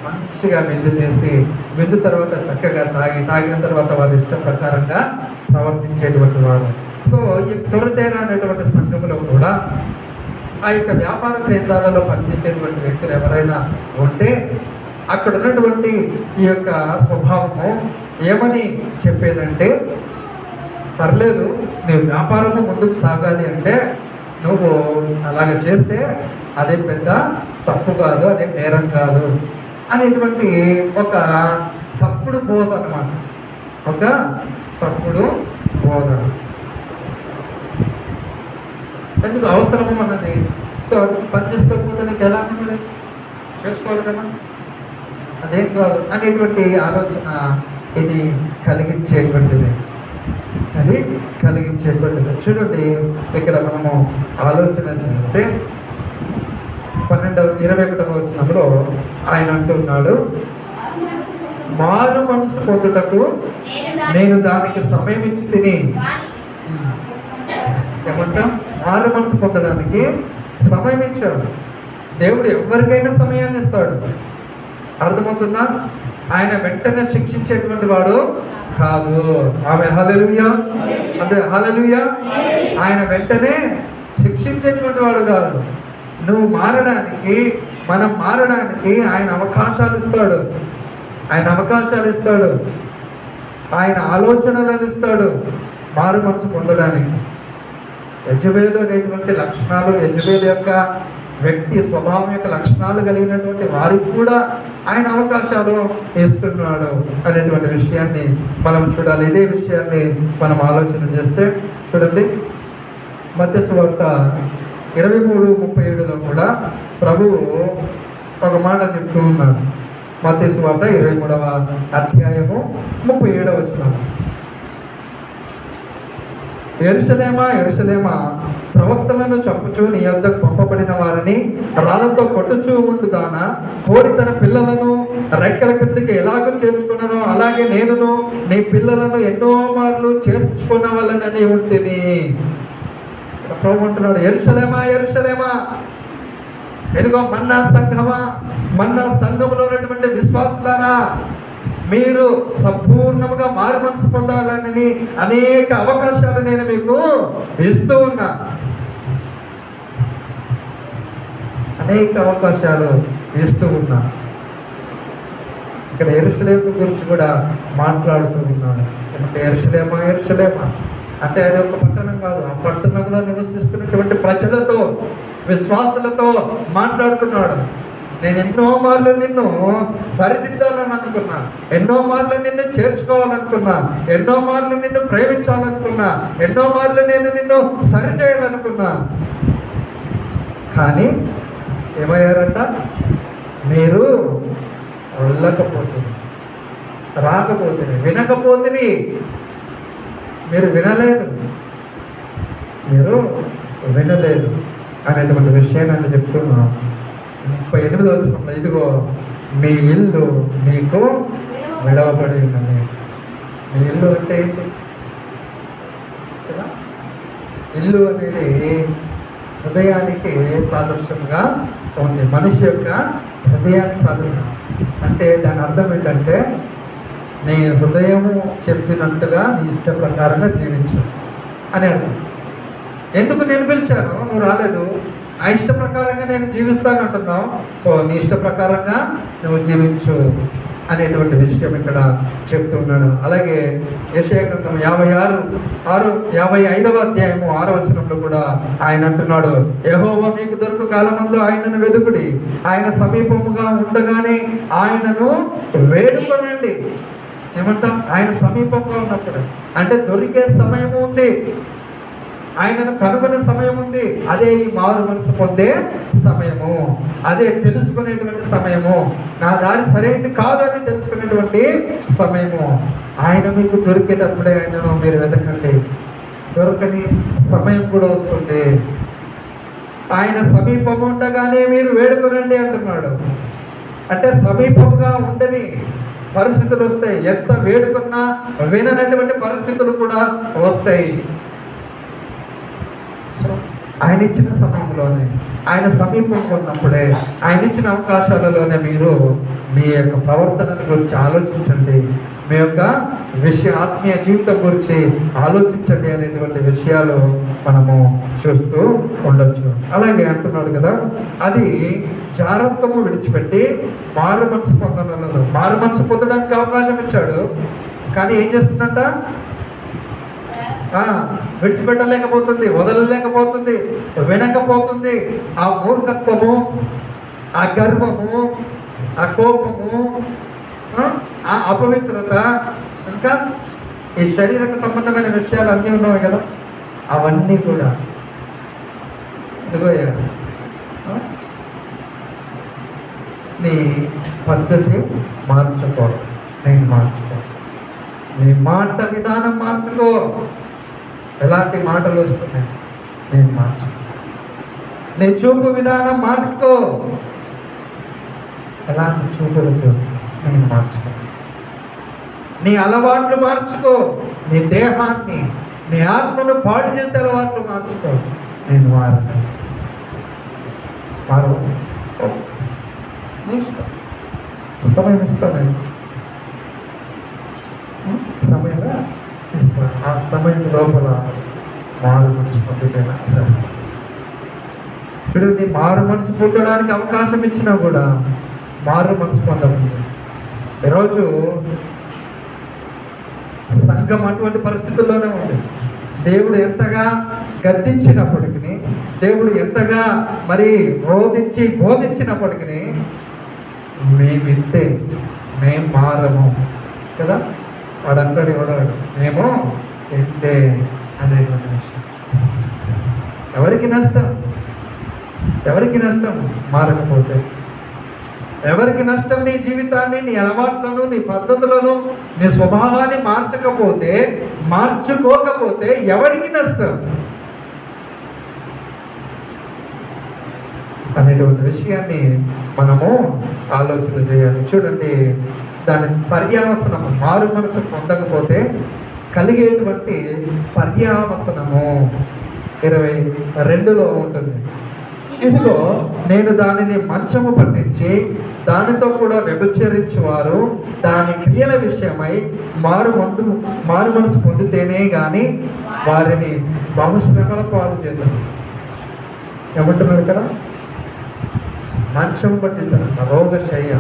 మంచిగా విందు చేసి, విందు తర్వాత చక్కగా తాగిన తర్వాత వారి ఇష్టం ప్రకారంగా ప్రవర్తించేటువంటి వారు. సో ఈ తొరతేర అనేటువంటి సంఘంలో కూడా ఆ యొక్క వ్యాపార కేంద్రాలలో పనిచేసేటువంటి వ్యక్తులు ఎవరైనా ఉంటే అక్కడ ఉన్నటువంటి ఈ యొక్క స్వభావము ఏమని చెప్పేదంటే, పర్లేదు, నీవు వ్యాపారము ముందుకు సాగాలి అంటే నువ్వు అలాగ చేస్తే అదే పెద్ద తప్పు కాదు, అదే నేరం కాదు అనేటువంటి ఒక తప్పుడు బోధ అన్నమాట. ఒక తప్పుడు బోధ. ఎందుకు అవసరము అన్నది? సో పని చేసుకోకపోతే నీకు ఎలా ఉంటుంది? చేసుకోవాలి కదా, అదేం కాదు అనేటువంటి ఆలోచన ఇది కలిగించేటువంటిది. చూడండి, ఇక్కడ మనము ఆలోచన చేస్తే 21వ వచనంలో ఆయన అంటున్నాడు, మారు మనసు పొందుటకు నేను దానికి సమయం ఇచ్చి తిని. ఏమంటా? మారు మనసు పొందడానికి సమయం ఇచ్చాడు. దేవుడు ఎవరికైనా సమయాన్ని ఇస్తాడు. అర్థమవుతుందా? ఆయన వెంటనే శిక్షించేటువంటి వాడు కాదు. ఆమె హల్లెలూయా. అదే హల్లెలూయా. ఆయన వెంటనే శిక్షించేటువంటి వాడు కాదు. నువ్వు మారడానికి, మనం మారడానికి ఆయన అవకాశాలు ఇస్తాడు. ఆయన ఆలోచనలను ఇస్తాడు మారు మనసు పొందడానికి. యెజబెలు అనేటువంటి లక్షణాలు, యెజబెలు యొక్క వ్యక్తి స్వభావం యొక్క లక్షణాలు కలిగినటువంటి వారికి కూడా ఆయన అవకాశాలు ఇస్తున్నాడు అనేటువంటి విషయాన్ని మనం చూడాలి. ఇదే విషయాన్ని మనం ఆలోచన చేస్తే చూడండి, మత్తయి సువార్త 23:37లో కూడా ప్రభువు ఒక మాట చెప్తూ ఉన్నాడు. మత్తయి సువార్త 23వ అధ్యాయము 37వ వచనం. యెరూషలేమా యెరూషలేమా, ప్రవక్తలను చంపుచూ నీ యొద్దకు పంపబడిన వారిని రాళ్లతో కొట్టుచూ ఉండుదానా, కోడి తన పిల్లలను రెక్కల కిందకి ఎలాగో చేర్చుకున్నానో అలాగే నేనును నీ పిల్లలను ఎన్నో మార్లు చేర్చుకున్న వాళ్ళని ఉంటుంది. ప్రభు అంటున్నాడు, యెరూషలేమా యెరూషలేమా, ఎదుగో మన్నా సంఘమా, మన్నా సంఘములో ఉన్నటువంటి విశ్వాసులారా, మీరు సంపూర్ణముగా మారు మనసు పొందాలని అనేక అవకాశాలు నేను మీకు ఇస్తూ ఉన్నా. అనేక అవకాశాలు ఇస్తూ ఉన్నా. ఇక్కడ యెరూషలేము గురించి కూడా మాట్లాడుతూ ఉన్నాడు. అంటే యెరూషలేమా యెరూషలేమా అంటే అది ఒక పట్టణం కాదు, ఆ పట్టణంలో నివసిస్తున్నటువంటి ప్రజలతో, విశ్వాసులతో మాట్లాడుతున్నాడు. నేను ఎన్నో మార్లు నిన్ను సరిదిద్దాలని అనుకున్నా, ఎన్నో మార్లు నిన్ను చేర్చుకోవాలనుకున్నా, ఎన్నో మార్లు నిన్ను ప్రేమించాలనుకున్నా, ఎన్నో మార్లు నేను నిన్ను సరిచేయాలనుకున్నా. కానీ ఏమయ్యారంట? మీరు వెళ్ళకపోతుంది, రాకపోతుంది, వినకపోతుంది. మీరు వినలేదు, మీరు వినలేదు అనేటువంటి విషయాన్ని చెప్తున్నాను. 38వ వచనంలో, ఇదిగో మీ ఇల్లు మీకు విడవబడి ఉన్నది. మీ ఇల్లు అంటే ఏంటి? ఇల్లు అనేది హృదయానికి సాదృశ్యంగా ఉంది. మనిషి యొక్క హృదయానికి సాదృశ్యం అంటే దాని అర్థం ఏంటంటే, నీ హృదయము చెప్పినట్టుగా నీ ఇష్ట ప్రకారంగా జీవించు అని అర్థం. ఎందుకు నేను పిలిచాను, నువ్వు రాలేదు. ఆ ఇష్ట ప్రకారంగా నేను జీవిస్తాను అంటున్నావు. సో నీ ఇష్ట ప్రకారంగా నువ్వు జీవించు అనేటువంటి విషయం ఇక్కడ చెప్తున్నాడు. అలాగే యెషయా గ్రంథం 55వ అధ్యాయము 6వ వచనంలో కూడా ఆయన అంటున్నాడు, యెహోవా మీకు దొరుకు కాలమందు ఆయనను వెదుకుడి, ఆయన సమీపముగా ఉండగానే ఆయనను వేడుకొనండి. ఏమంటాం? ఆయన సమీపంగా ఉన్నప్పుడు అంటే దొరికే సమయం ఉంది, ఆయనను కనుగొనే సమయం ఉంది. అదే ఈ మారు మనసు పొందే సమయము, అదే తెలుసుకునేటువంటి సమయము, నా దారి సరైనది కాదు అని తెలుసుకునేటువంటి సమయము. ఆయన మీకు దొరికేటప్పుడే ఆయనను మీరు వెతకండి. దొరకని సమయం కూడా వస్తుంది. ఆయన సమీపము ఉండగానే మీరు వేడుకొనండి అంటున్నాడు. అంటే సమీపముగా ఉండని పరిస్థితులు వస్తాయి. ఎంత వేడుకున్నా విననటువంటి పరిస్థితులు కూడా వస్తాయి. ఆయన ఇచ్చిన సమయంలోనే, ఆయన సమీపంగా ఉన్నప్పుడే, ఆయన ఇచ్చిన అవకాశాలలోనే మీరు మీ యొక్క ప్రవర్తన గురించి ఆలోచించండి, మీ యొక్క ఆత్మీయ జీవితం గురించి ఆలోచించండి అనేటువంటి విషయాలు మనము చూస్తూ ఉండొచ్చు. అలాగే అంటున్నాడు కదా, అది జాగ్రత్తము విడిచిపెట్టి మారు మనసు పొందడం. మారు మనసు పొందడానికి అవకాశం ఇచ్చాడు, కానీ ఏం చేస్తుందంట? విడిచిపెట్టలేకపోతుంది, వదలలేకపోతుంది, వినకపోతుంది. ఆ మూర్ఖత్వము, ఆ గర్వము, ఆ కోపము, ఆ అపవిత్రత, ఇంకా ఈ శరీరక సంబంధమైన విషయాలు అన్నీ ఉన్నాయి కదా, అవన్నీ కూడా నీ పద్ధతి మార్చుకో, నేను మార్చుకో, నీ మాట విధానం మార్చుకో. ఎలాంటి మాటలు వస్తున్నాయి? నేను మార్చుకో. నీ చూపు విధానం మార్చుకో. ఎలాంటి చూపులతో నేను మార్చుకో. నీ అలవాట్లు మార్చుకో. నీ దేహాన్ని, నీ ఆత్మను పాడు చేసే అలవాట్లు మార్చుకో. నేను మారు సమయం ఇస్తాను, సమయంగా ఇస్తాను. ఆ సమయం లోపల మారు మనసు పొందితేనా సరే. చూడండి, మారు మనసు పొందడానికి అవకాశం ఇచ్చినా కూడా మారు మనసు పొందకుండా ఈరోజు సంఘం అటువంటి పరిస్థితుల్లోనే ఉంది. దేవుడు ఎంతగా గద్దించినప్పటికీ, దేవుడు ఎంతగా మరి బోధించినప్పటికీ మేమింతే, మేము మారము కదా. వాడంటాడు, ఎవడాడు మేము ఇంతే అనేటువంటి విషయం. ఎవరికి నష్టం? ఎవరికి నష్టం? మారకపోతే ఎవరికి నష్టం? నీ జీవితాన్ని, నీ అలవాట్లను, నీ పద్ధతులను, నీ స్వభావాన్ని మార్చుకోకపోతే ఎవరికి నష్టం అనేటువంటి విషయాన్ని మనము ఆలోచన చేయాలి. చూడండి, దాని పర్యావసనము, మారు మనసు పొందకపోతే కలిగేటువంటి పర్యావసనము 22లో ఉంటుంది. ఇదిగో నేను దానిని మంచము పట్టించి దానితో కూడా వ్యభిచరించువారు దాని క్రియల విషయమై మారు మనసు పొందితేనే గాని వారిని బహుశ్రమల పాలు చేశాను. ఏమంటున్నారు ఇక్కడ? మంచం పట్టించారు, రోగశయ్య.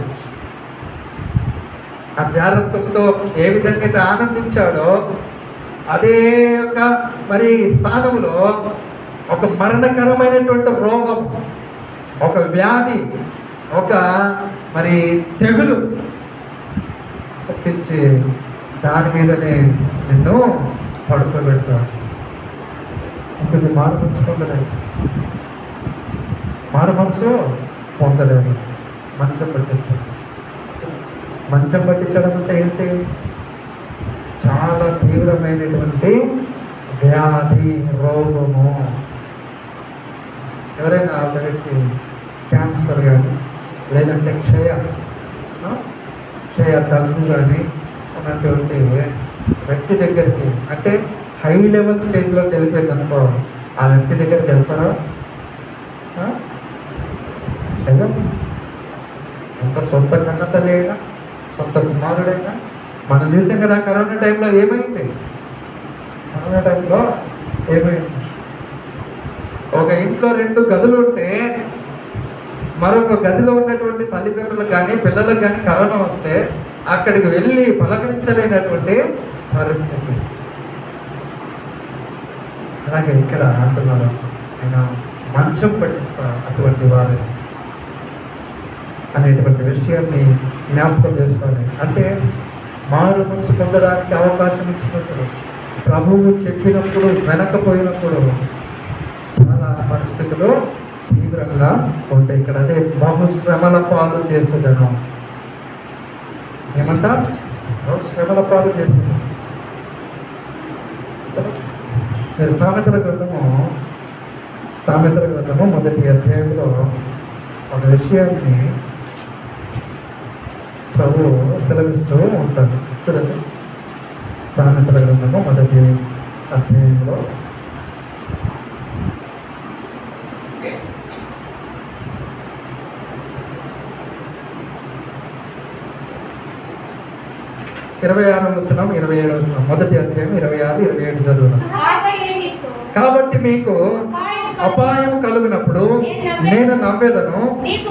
ఆ జాగ్రత్తలతో ఏ విధంగా అయితే ఆనందించాడో అదే యొక్క మరి స్థానంలో ఒక మరణకరమైనటువంటి రోగం, ఒక వ్యాధి, ఒక మరి తెగులు పట్టించి దాని మీదనే నిన్ను పడుకోబెడతాడు. ఇంకొక మారు మనసు పొందలేదు, మారు మనసు పొందలేదు, మంచం పట్టిస్తాడు. మంచం పట్టించడం అంటే ఏంటి? చాలా తీవ్రమైనటువంటి వ్యాధి, రోగము. ఎవరైనా వ్యక్తి క్యాన్సర్ కానీ లేదంటే క్షయ దగ్గు కానీ ఉన్నటువంటి వ్యక్తి దగ్గరికి, అంటే హై లెవెల్ స్టేజ్లో తెలిపేది అనుకో, ఆ వ్యక్తి దగ్గరికి వెళ్తారా? ఎంత సొంత కన్నత లేదా, సొంత కుమారుడైనా. మనం చూసాం కదా కరోనా టైంలో ఏమైంది? కరోనా టైంలో ఏమైంది? ఒక ఇంట్లో 2 గదులు ఉంటే మరొక గదిలో ఉన్నటువంటి తల్లిదండ్రులకు కానీ పిల్లలకు కానీ కరోనా వస్తే అక్కడికి వెళ్ళి పలకరించలేనటువంటి పరిస్థితి. అలాగే ఇక్కడ అంటున్నారు, ఆయన మంచం పట్టిస్తా అటువంటి వారు అనేటువంటి విషయాన్ని జ్ఞాపకం చేసుకోవాలి. అంటే మారు మనసు పొందడానికి అవకాశం ఇచ్చినప్పుడు, ప్రభువు చెప్పినప్పుడు వెనకపోయినప్పుడు చాలా పరిస్థితులు తీవ్రంగా ఉంటాయి. ఇక్కడ అదే బహుశ్రమల పాలు చేసేదను. ఏమంటా? శ్రమల పాలు చేసేది. మీరు సామెతల గ్రంథము 1వ అధ్యాయంలో ఒక విషయాన్ని ప్రభు సెలవిస్తూ ఉంటాడు. చూడండి, సామెతల గ్రంథము 1వ అధ్యాయంలో 26వ వచనం 27వ వచనం, 1వ అధ్యాయం 26, 27 చదువుదాం. కాబట్టి మీకు అపాయం కలిగినప్పుడు నేను నవ్వేదను,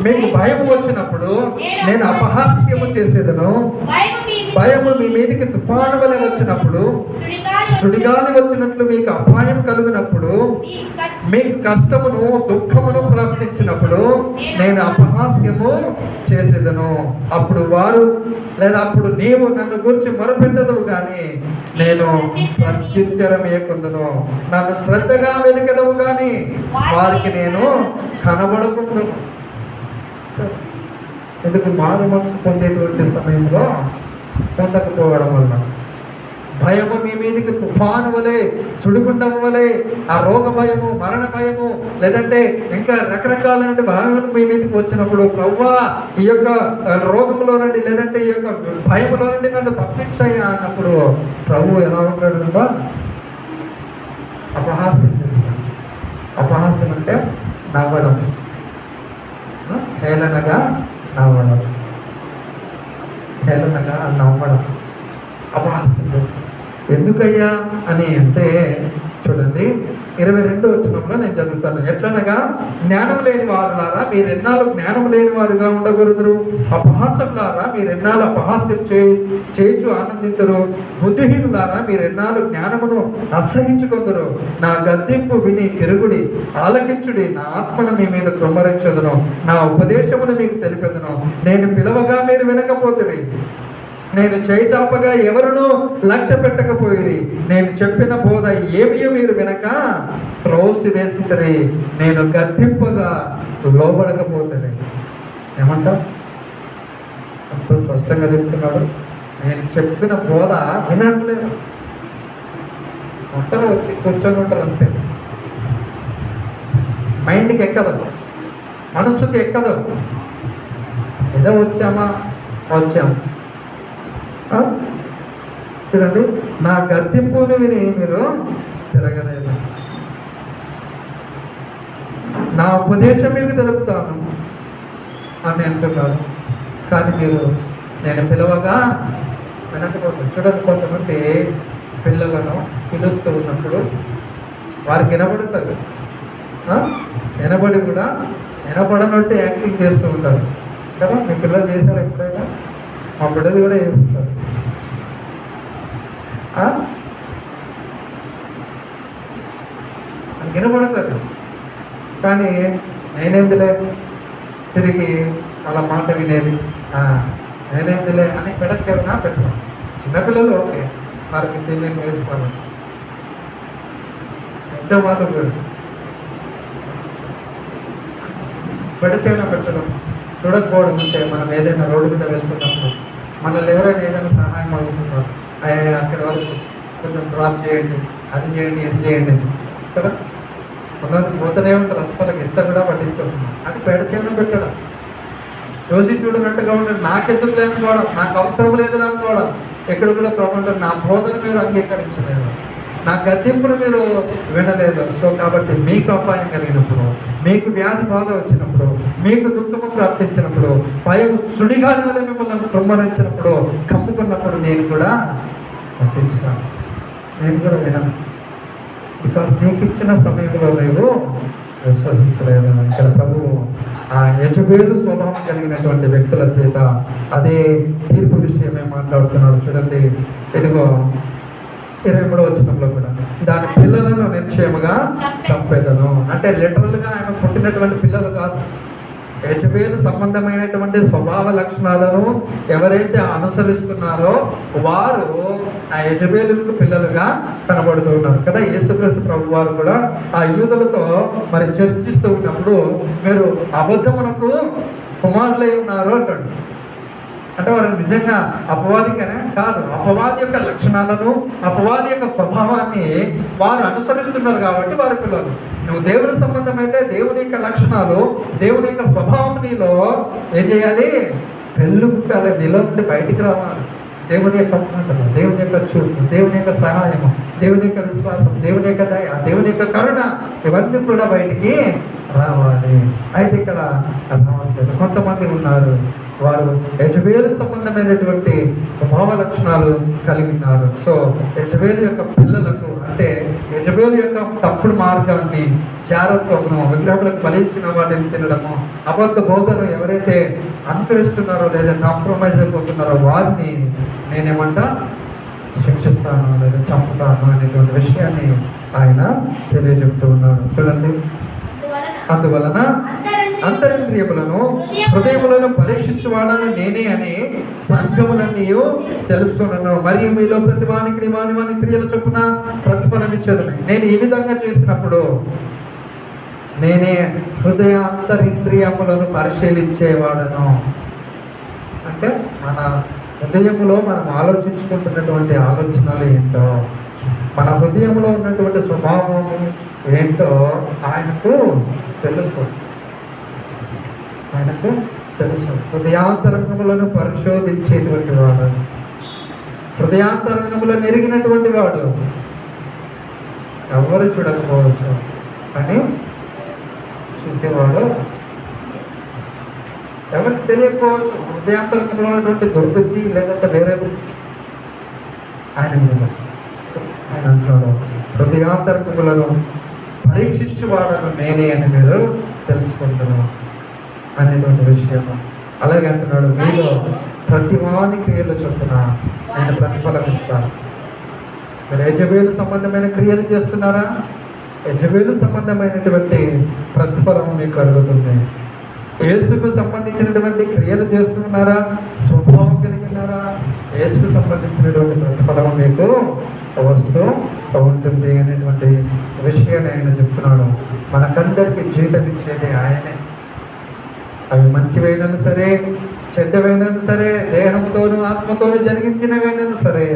మీకు భయం వచ్చినప్పుడు నేను అపహాస్యము చేసేదను. భయము మీ మీదికి తుఫాను వలె వచ్చినప్పుడు, సుడిగాలి వచ్చినట్లు మీకు అపాయం కలిగినప్పుడు, మీకు కష్టమును దుఃఖమును ప్రాప్తించినప్పుడు నేను అపహాస్యము చేసేదను. అప్పుడు వారు లేదా అప్పుడు నీవు నన్ను గురించి మొరపెట్టదువు కానీ నేను ప్రత్యుత్తరమేకుందును. నన్ను శ్రద్ధగా వెతికెదవు కానీ వారికి నేను కనబడకుందును. ఎందుకు? మారు మనసు పొందేటువంటి సమయంలో పొందకపోవడం వల్ల భయము మీ మీదకి తుఫాను వలె, సుడిగుండం వలె, ఆ రోగ భయము, మరణ భయము, లేదంటే ఇంకా రకరకాలైన భయములు మీ మీదకి వచ్చినప్పుడు, ప్రభువా ఈ యొక్క రోగంలో నుండి లేదంటే ఈ యొక్క భయములో నుండి నన్ను తప్పించాయా అన్నప్పుడు ప్రభు ఎలా ఉంటాడు? అపహాస్యం చేస్తున్నాడు. అపహాస్యం అంటే నవ్వడం, హేళనగా నవ్వడం, హేళనగా నవ్వడం, అపహాస్యం. ఎందుకయ్యా అని అంటే చూడండి, 22వ వచనంలో నేను చదువుతాను. ఎట్లనగా జ్ఞానం లేని వారులారా మీరెన్నాళ్ళు జ్ఞానం లేని వారుగా ఉండకూడదురు, అపహాసంలారా మీరెన్నాళ్ళు అపహాస్యం చేయించు ఆనందించరు, బుద్ధిహీనులారా మీరెన్నాళ్ళు జ్ఞానమును అసహించుకుందరు. నా గద్దింపు విని తిరుగుడి, ఆలకించుడి, నా ఆత్మను మీ మీద కృమ్మరించదును, నా ఉపదేశమును మీకు తెలిపెదను. నేను పిలవగా మీరు వినకపోతే, నేను చేయిచాపగా ఎవరునూ లక్ష్య పెట్టకపోయి, నేను చెప్పిన బోధ ఏమీ మీరు వినక త్రోసి వేసిద్దరి, నేను గద్దింపగా లోబడకపోతే. ఏమంటా? అంత స్పష్టంగా చెప్తున్నాడు. నేను చెప్పిన బోధ వినట్లేదు, ఒక్కరు వచ్చి కూర్చొని ఉంటారు అంతే. మైండ్కి ఎక్కదు, మనసుకి ఎక్కదు. ఏదో వచ్చామా వచ్చాము. చూడండి, నా గద్దింపుని విని మీరు తిరగలేదు, నా ఉపదేశం మీకు తెలుపుతాను అని అంటున్నాడు. కానీ మీరు నేను పిలవగా వినకపోతే. చూడండి, కొంతమంది పిల్లలను పిలుస్తూ ఉన్నప్పుడు వారికి వినబడుతుంది, వినబడి కూడా వినపడనట్టు యాక్టింగ్ చేస్తూ ఉంటారు కదా. మీ పిల్లలు చేశారు ఎప్పుడైనా? మా బిడ్డలు కూడా చేస్తుంటారు. వినబడుతుంది, కానీ నేనేందులే తిరిగి వాళ్ళ మాట వినేది, నేనేందులే అని పెడచేవనా పెట్టడం. చిన్నపిల్లలు ఓకే, వారికి తెలియని వేసుకోవాలి. పెద్దవాళ్ళు పెడచేవన పెట్టడం, చూడకపోవడం. అంటే మనం ఏదైనా రోడ్డు మీద వెళ్తున్నప్పుడు మనల్ని ఎవరైనా ఏదైనా సహాయం అడుగుతున్నారు, అక్కడ వరకు కొంచెం డ్రాప్ చేయండి, అది చేయండి, ఇది చేయండి కదా. కొంతమంది పోతూనే ఉంటారు, అస్సలు ఎంత కూడా పట్టించుకుంటున్నారు. అది పెడచేవన పెట్టడం. చూసి చూడనట్టుగా ఉంటాడు, నాకెందుకు లేనుకోవడం, నాకు అవసరం లేదు అనుకోవడం. ఎక్కడ కూడా ప్రభు నా బోధన మీరు అంగీకరించలేదు, నా గద్దింపును మీరు వినలేదు. సో కాబట్టి మీకు అపాయం కలిగినప్పుడు, మీకు వ్యాధి బాధ వచ్చినప్పుడు, మీకు దుఃఖము ప్రాప్తించినప్పుడు, భయం సుడిగాడి వల్ల మిమ్మల్ని కుమ్మరించినప్పుడు, కమ్ముకున్నప్పుడు నేను కూడా పట్టించుతాను, నేను కూడా వినను. బికాస్ నీకు ఇచ్చిన సమయంలో నీవు విశ్వసించలేదు. ఇక్కడ ప్రభువు ఆ యజబేలు స్వభావం కలిగినటువంటి వ్యక్తుల చేత అదే తీర్పు విషయమే మాట్లాడుతున్నాడు. చూడండి, ఇదిగో 23వ వచనంలో కూడా దాని పిల్లలను నిశ్చయముగా చంపేదను. అంటే లిటరల్గా ఆయన పుట్టినటువంటి పిల్లలు కాదు, యజబేలు సంబంధమైనటువంటి స్వభావ లక్షణాలను ఎవరైతే అనుసరిస్తున్నారో వారు ఆ యజబేలుకు పిల్లలుగా కనబడుతూ ఉన్నారు కదా. యేసుక్రీస్తు ప్రభు వారు కూడా ఆ యూదులతో మరి చర్చిస్తూ ఉన్నప్పుడు మీరు అబద్ధమునకు కుమారులై ఉన్నారు అంటాడు. అంటే వారు నిజంగా అపవాదికనే కాదు, అపవాది యొక్క లక్షణాలను, అపవాది యొక్క స్వభావాన్ని వారు అనుసరిస్తున్నారు కాబట్టి వారి పిల్లలు. నువ్వు దేవుని సంబంధం అయితే దేవుని యొక్క లక్షణాలు, దేవుని యొక్క స్వభావం నీలో ఏం చేయాలి? పెళ్ళుకాలి, నీలో నుండి బయటికి రావాలి. దేవుని యొక్క మాటలు, దేవుని యొక్క చూపు, దేవుని యొక్క సహాయము, దేవుని యొక్క విశ్వాసం, దేవుని యొక్క దయ, దేవుని యొక్క కరుణ, ఇవన్నీ కూడా బయటికి రావాలి. అయితే ఇక్కడ అర్థమవుతుంది, కొంతమంది ఉన్నారు వారు యజబేలు సంబంధమైనటువంటి స్వభావ లక్షణాలు కలిగి ఉన్నారు. సో యజబేలు యొక్క పిల్లలకు, అంటే యజబేలు యొక్క తప్పుడు మార్గాన్ని, జారత్వమును, విగ్రహాలకు బలించిన వాటిని తినడము, అబద్ధ బోధను ఎవరైతే అనుకరిస్తున్నారో లేదా కాంప్రమైజ్ అయిపోతున్నారో వారిని నేనేమంటా శిక్షిస్తాను లేదా చంపుతాను అనేటువంటి విషయాన్ని ఆయన తెలియజెప్తూ ఉన్నాడు. చూడండి, అందువలన అంతరింద్రియములను హృదయములను పరీక్షించువాడను నేనే అని సంఘములన్నీ తెలుసుకున్నాను. మరియు మీలో ప్రతివానికి నివాని క్రియల చొప్పున ప్రతిఫలం ఇచ్చేది. నేను ఈ విధంగా చేసినప్పుడు నేనే హృదయాంతరింద్రియములను పరిశీలించేవాడను. అంటే మన హృదయములో మనం ఆలోచించుకుంటున్నటువంటి ఆలోచనలు ఏంటో, మన హృదయంలో ఉన్నటువంటి స్వభావం ఏంటో ఆయనకు తెలుసు. ఆయనకు తెలుసు. హృదయాంతరంగములను పరిశోధించేటువంటి వాడు, హృదయాంతరంగములను ఎరిగినటువంటి వాడు. ఎవరు చూడకపోవచ్చు కానీ చూసేవాడు. ఎవరికి తెలియకపోవచ్చు హృదయాంతరంగంలో ఉన్నటువంటి దుర్బుద్ధి లేదంటే వేరే ఆయన ఆయన అంటున్నాడు, హృదయాంతరంగములను పరీక్షించువాడను నేనే అని మీరు తెలుసుకుంటున్నాను అనేటువంటి విషయం. అలాగే అంటున్నాడు, మీలో ప్రతివాని క్రియలు చొప్పున నేను ప్రతిఫలం ఇస్తాను. మీరు యజబేలు సంబంధమైన క్రియలు చేస్తున్నారా? యజబేలు సంబంధమైనటువంటి ప్రతిఫలం మీకు కలుగుతుంది. యేసుకు సంబంధించినటువంటి క్రియలు చేస్తున్నారా? స్వభావం కలిగినారా? యేసుకు సంబంధించినటువంటి ప్రతిఫలం మీకు వస్తూ ఉంటుంది అనేటువంటి విషయాన్ని ఆయన చెప్తున్నాడు. మనకందరికీ జీతం ఇచ్చేది ఆయనే. అవి మంచివైనా సరే చెడ్డవైనా సరే, దేహంతోనూ ఆత్మతోనూ జరిగించినవైనా సరే,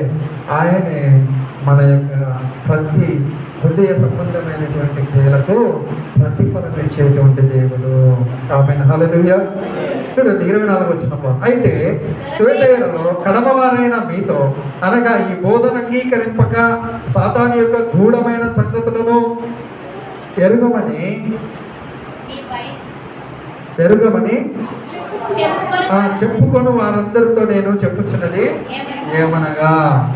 ఆయనే మన యొక్క ప్రతి హృదయ సంబంధమైనటువంటి క్రియలకు ప్రతిఫలం ఇచ్చేటువంటి దేవుడు. ఆమేన్, హల్లెలూయా. చూడండి 24 వచనంలో, అయితే తుయతైరలో కడమవారైన మీతో అనగా ఈ బోధన అంగీకరింపక సాతాను యొక్క గూఢమైన సంగతులను ఎరుగమని చెప్పుకొని వారందరితో నేను చెప్పుచున్నది ఏమనగా,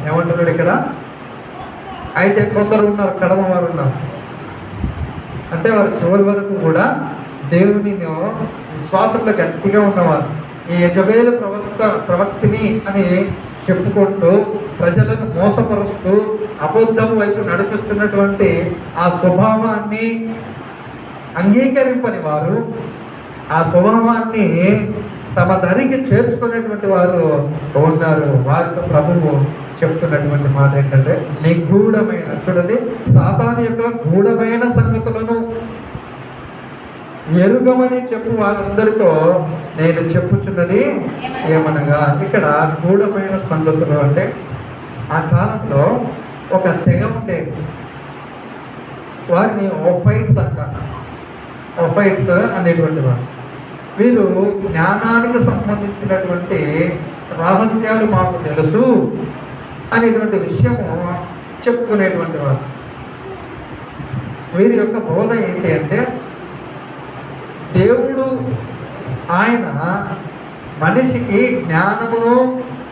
ఏమంటున్నాడు ఇక్కడ? అయితే కొందరు ఉన్నారు, కడమ వారు ఉన్నారు, అంటే వారు చివరి వరకు కూడా దేవుని విశ్వాసంలో గట్టిగా ఉన్నవారు. ఈ యెజబెలు ప్రవక్తిని అని చెప్పుకుంటూ ప్రజలను మోసపరుస్తూ అబద్ధం వైపు నడిపిస్తున్నటువంటి ఆ స్వభావాన్ని అంగీకరింపని వారు, ఆ స్వభావాన్ని తమ దరికి చేర్చుకునేటువంటి వారు ఉన్నారు. వారితో ప్రభువు చెప్తున్నటువంటి మాట ఏంటంటే, నిగూఢమైన, చూడండి, సాతాను యొక్క గూఢమైన సంగతులను ఎరుగమని చెప్పు వారందరితో నేను చెప్పుచున్నది ఏమనగా. ఇక్కడ గూఢమైన సంగతులు అంటే ఆ కాలంలో ఒక తెగ ఉండేది, వారిని ఓఫైట్స్ అంటారు. ఓఫైట్స్ అనేటువంటి వారు, వీరు జ్ఞానానికి సంబంధించినటువంటి రహస్యాలు మాకు తెలుసు అనేటువంటి విషయము చెప్పుకునేటువంటి వారు. వీరి యొక్క బోధ ఏంటి అంటే, దేవుడు ఆయన మనిషికి జ్ఞానమును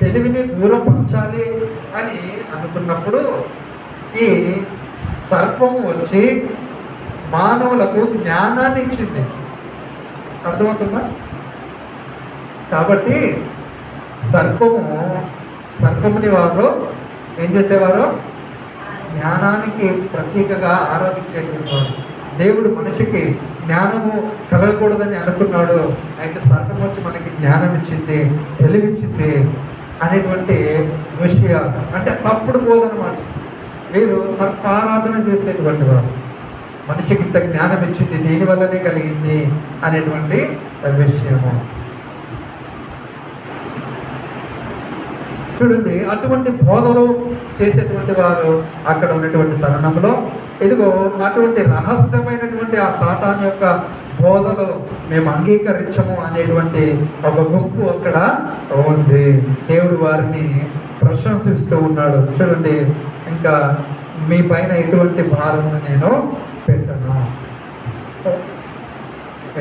తెలివిని దూరపరచాలి అని అనుకున్నప్పుడు ఈ సర్పము వచ్చి మానవులకు జ్ఞానాన్ని ఇచ్చింది. అర్థమవుతుందా? కాబట్టి సర్పముని వారు ఏం చేసేవారు? జ్ఞానానికి ప్రతీకగా ఆరాధించేటువంటి వారు. దేవుడు మనిషికి జ్ఞానము కలగకూడదని అనుకున్నాడు, అయితే సర్పం వచ్చి మనకి జ్ఞానం ఇచ్చింది, తెలివిచ్చింది అనేటువంటి విషయాలు, అంటే తప్పుడు పోదనమాట. వీరు సర్పారాధన చేసేటువంటి వారు. మనిషికి ఇంత జ్ఞానం ఇచ్చింది, దీనివల్లనే కలిగింది అనేటువంటి విషయము. చూడండి, అటువంటి బోధలు చేసేటువంటి వారు అక్కడ ఉన్నటువంటి తరుణంలో, ఇదిగో అటువంటి రహస్యమైనటువంటి ఆ సాతాను యొక్క బోధలు మేము అంగీకరించము అనేటువంటి ఒక గుంపు అక్కడ ఉంది. దేవుడు వారిని ప్రశంసిస్తూ ఉన్నాడు. చూడండి, ఇంకా మీ పైన ఎటువంటి భారము నేను పెట్టను,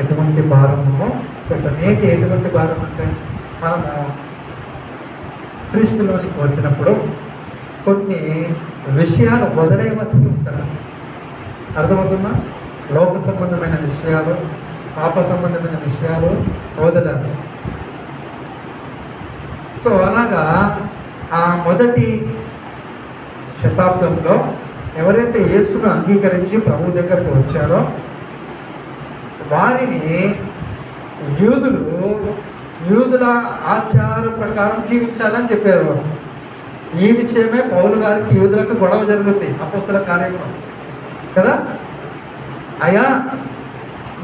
ఎటువంటి భారము పెట్టను. ఏంటి ఎటువంటి భారం అంటే, మనము క్రీస్తులోనికి వచ్చినప్పుడు కొన్ని విషయాలు వదిలేయవలసి ఉంటారు. అర్థమవుతుందా? లోక సంబంధమైన విషయాలు, పాప సంబంధమైన విషయాలు వదలాలి. సో అలాగా ఆ మొదటి శతాబ్దంలో ఎవరైతే యేసును అంగీకరించి ప్రభు దగ్గరకు వచ్చారో వారిని యూదుల ఆచార ప్రకారం జీవించాలని చెప్పారు. ఈ విషయమే పౌలు గారికి యూదులకు గొడవ జరుగుతుంది అపోస్తల కార్యంలో కదా. అయ్యా,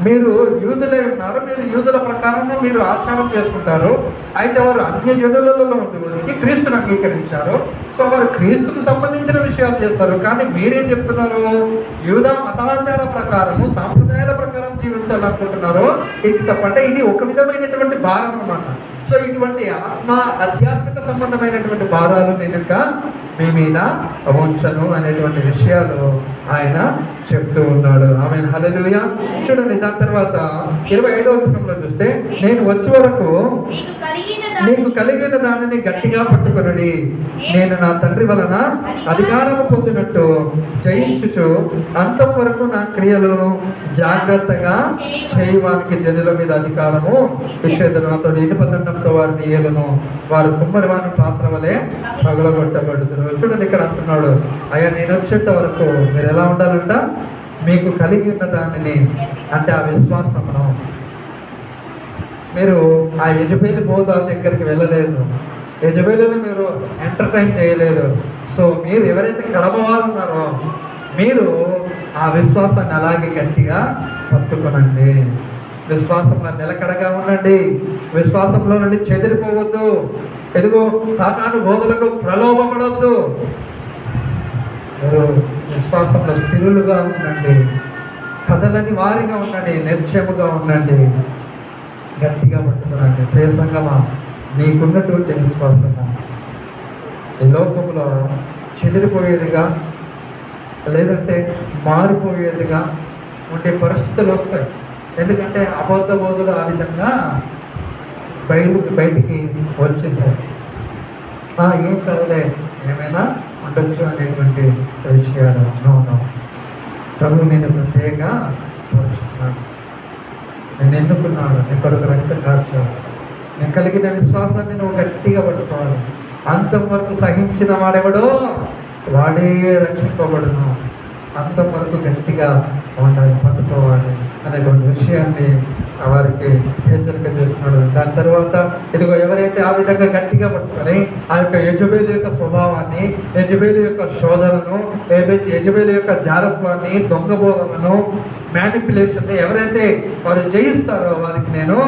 మీరు యూదులే ఉన్నారు, మీరు యూదుల ప్రకారంగా మీరు ఆచారం చేసుకుంటారు, అయితే వారు అన్య జనులలో ఉండి వచ్చి క్రీస్తుని అంగీకరించారు. సో వారు క్రీస్తుకు సంబంధించిన విషయాలు చేస్తారు, కానీ మీరేం చెప్తున్నారు? యూదా మతాచార ప్రకారము, సాంప్రదాయాల ప్రకారం జీవించాలనుకుంటున్నారు. ఇది తప్పంటే ఇది ఒక విధమైనటువంటి భారం అన్నమాట. సో ఇటువంటి ఆధ్యాత్మిక సంబంధమైనటువంటి భారాలు నేను ఇంకా మీ మీద ఉంచను అనేటువంటి విషయాలు ఆయన చెప్తూ ఉన్నాడు. ఆమేన్, హల్లెలూయా. చూడండి, దాని తర్వాత 25వ వచనంలో చూస్తే, నేను వచ్చే వరకు నీకు కలిగిన దానిని గట్టిగా పట్టుకొనుడి, నేను నా తండ్రి వలన అధికారము పొందినట్టు జయించుచు అంతం వరకు నా క్రియలను జాగ్రత్తగా చేయడానికి జనుల మీద అధికారము ఇచ్చేదను. అతడు ఇనుపదండంతో వారిని ఏలును, వారు కుమ్మరి వాని పాత్ర వలె పగలగొట్టబడుతున్నారు. చూడండి, ఇక్కడ అంటున్నాడు, అయ్యా నేను వచ్చేంత వరకు మీరు ఎలా ఉండాలంట? మీకు కలిగి ఉన్న దానిని, అంటే ఆ విశ్వాసమును, మీరు ఆ యెజబెలు బోధ దగ్గరికి వెళ్ళలేదు, యెజబెలుని మీరు ఎంటర్టైన్ చేయలేదు. సో మీరు ఎవరైతే కడమవారు ఉన్నారో మీరు ఆ విశ్వాసాన్ని అలాగే గట్టిగా పట్టుకోనండి. విశ్వాసంలో నిలకడగా ఉండండి. విశ్వాసంలో నుండి చెదిరిపోవద్దు. ఎదుగో సాతాను బోధలకు ప్రలోభపడవద్దు. మీరు విశ్వాసంలో స్థిరులుగా ఉండండి. కదలని వారిగా ఉండండి. నిర్చయముగా ఉండండి. గట్టిగా పట్టుకునండి. ప్రియ సంగమా, నీకున్నటువంటి విశ్వాసము ఈ లోకంలో చెదిరిపోయేదిగా లేదంటే మారిపోయేదిగా ఉండే పరిస్థితులు వస్తాయి. ఎందుకంటే అబద్ధ బోధులు ఆ విధంగా బయటికి వచ్చేసారు. ఏం కాదులే, ఏమైనా ఉండొచ్చు అనేటువంటి విషయాలు. అవును, ప్రభు నేను ప్రత్యేకంగా పరుచుకున్నాను, నేను ఎన్నుకున్నాను, నీ కొరకు రక్తం కార్చాను. నేను కలిగిన విశ్వాసాన్ని నువ్వు గట్టిగా పట్టుకోవాలి. అంతం వరకు సహించిన వాడెవడో వాడే రక్షింపబడును. అంతం వరకు గట్టిగా ఉండాలి, పట్టుకోవాలి అనేటువంటి విషయాన్ని వారికి హెచ్చరిక చేస్తున్నాడు. దాని తర్వాత ఇదిగో ఎవరైతే ఆ విధంగా గట్టిగా పట్టుకొని ఆ యొక్క యెజబేలు యొక్క స్వభావాన్ని, యెజబేలు యొక్క శోధనను, యెజబేలు యొక్క జారత్వాన్ని, దొంగ బోధనను, మ్యానిపులేషన్ని ఎవరైతే వారు జయిస్తారో వారికి నేను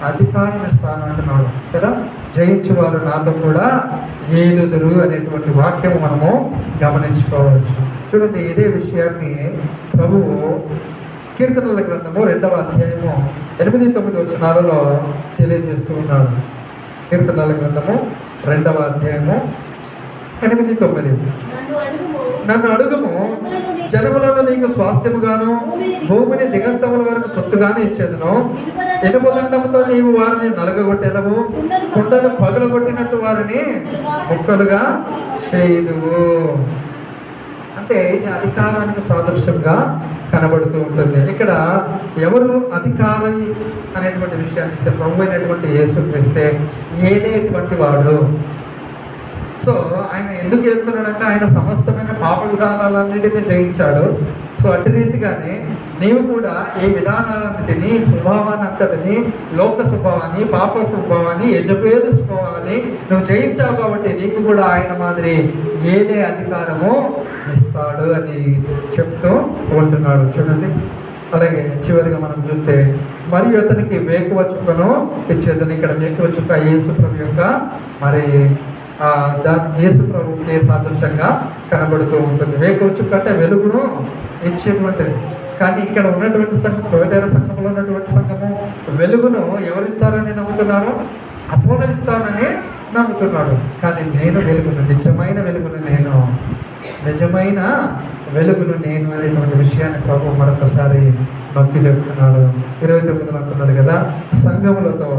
అధికారం ఇస్తాను అంటున్నాడు కదా. జయించి వారు నాతో కూడా ఏలుదురు అనేటువంటి వాక్యం మనము గమనించుకోవచ్చు. చూడండి, ఇదే విషయాన్ని ప్రభువు కీర్తనల గ్రంథము 2వ అధ్యాయము 8-9 వచనాలలో తెలియజేస్తూ ఉన్నాడు. కీర్తనల గ్రంథము 2వ అధ్యాయము 8-9. నన్ను అడుగుము, జనములను నీకు స్వాస్థ్యముగాను భూమిని దిగంతముల వరకు సొత్తుగానే ఇచ్చేదను. ఇనుపదండముతో నీవు వారిని నలగగొట్టెదవు, కుండను పగలగొట్టినట్టు వారిని ముక్కలుగా చేయుదువు. అంటే ఇది అధికారానికి సాదృశ్యంగా కనబడుతూ ఉంటుంది. ఇక్కడ ఎవరు అధికారం అనేటువంటి విషయాన్ని ఇస్తే ప్రభు అయినటువంటి యేసుక్రీస్తే ఏనేటువంటి వాడు. సో ఆయన ఎందుకు వెళ్తున్నాడంటే ఆయన సమస్తమైన పాప విధానాలన్నిటినీ జయించాడు. సో అటు రీతిగానే నీవు కూడా ఈ విధానాలన్నిటినీ, స్వభావాన్ని అంతటిని, లోక స్వభావాన్ని, పాప స్వభావాన్ని, యజబేలు స్వభావాన్ని నువ్వు జయించావు కాబట్టి నీకు కూడా ఆయన మాదిరి ఏదే అధికారము ఇస్తాడు అని చెప్తూ ఉంటున్నాడు. చూడండి, అలాగే చివరిగా మనం చూస్తే మరియు అతనికి వేకువ చుక్కను ఇచ్చేదని. ఇక్కడ వేకువ చుక్క యేసు ప్రభు యొక్క మరి దాని యేసు ప్రభుకి సాదృశ్యంగా కనబడుతూ ఉంటుంది. వేకువ చుక్క అంటే వెలుగును ఇచ్చేటువంటిది. కానీ ఇక్కడ ఉన్నటువంటి సంఘం, తొలితేర సంఘంలో ఉన్నటువంటి సంఘము వెలుగును ఎవరిస్తారని నమ్ముతున్నారు? అపోలో ఇస్తారని నమ్ముతున్నాడు. కానీ నేను వెలుగును, నిజమైన వెలుగును నేను, నిజమైన వెలుగును నేను అనేటువంటి విషయాన్ని ప్రభు మరొకసారి నొక్కి చెప్తున్నాడు. 29 అంటున్నాడు కదా, సంఘములతో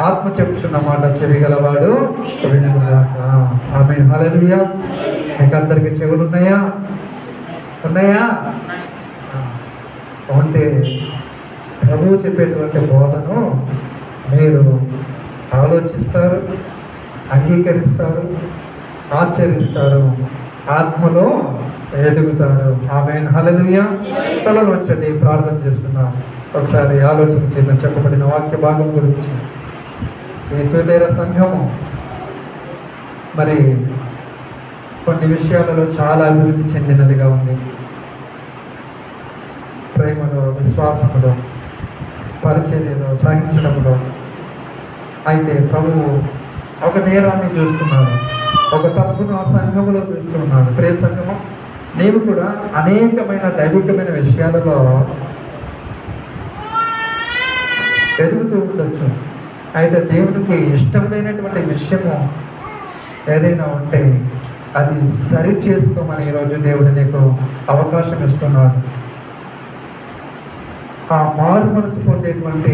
ఆత్మ చెప్పుచున్న మాట చెవిగలవాడు వినుగాక. ఆమేన్, హల్లెలూయా. మీకు అందరికీ చెవులు ఉన్నాయా? అంటే ప్రభువు చెప్పేటువంటి బోధను మీరు ఆలోచిస్తారు, అంగీకరిస్తారు, ఆచరిస్తారు, ఆత్మలో ఎదుగుతారు. ఆమేన్, హల్లెలూయా. తలలు వచ్చండి, ప్రార్థన చేసుకుందాం. ఒకసారి ఆలోచన చేద్దాం చెప్పబడిన వాక్య భాగం గురించి. ఈ తొలితేర సంఘము మరి కొన్ని విషయాలలో చాలా అభివృద్ధి చెందినదిగా ఉంది. ప్రేమలో, విశ్వాసములో, పరిచర్యలో, సహించడంలో. అయితే ప్రభువు ఒక నేరాన్ని చూస్తున్నాడు, ఒక తప్పును ఆ సంఘములో చూస్తున్నాడు. ప్రియ సంఘము, నీవు కూడా అనేకమైన దైవికమైన విషయాలలో ఎదుగుతూ ఉండొచ్చు. అయితే దేవునికి ఇష్టం లేనటువంటి విషయము ఏదైనా ఉంటే అది సరి చేసుకోమని ఈరోజు దేవుడు నీకు అవకాశం ఇస్తున్నాడు. ఆ మారు మనసు పొందేటువంటి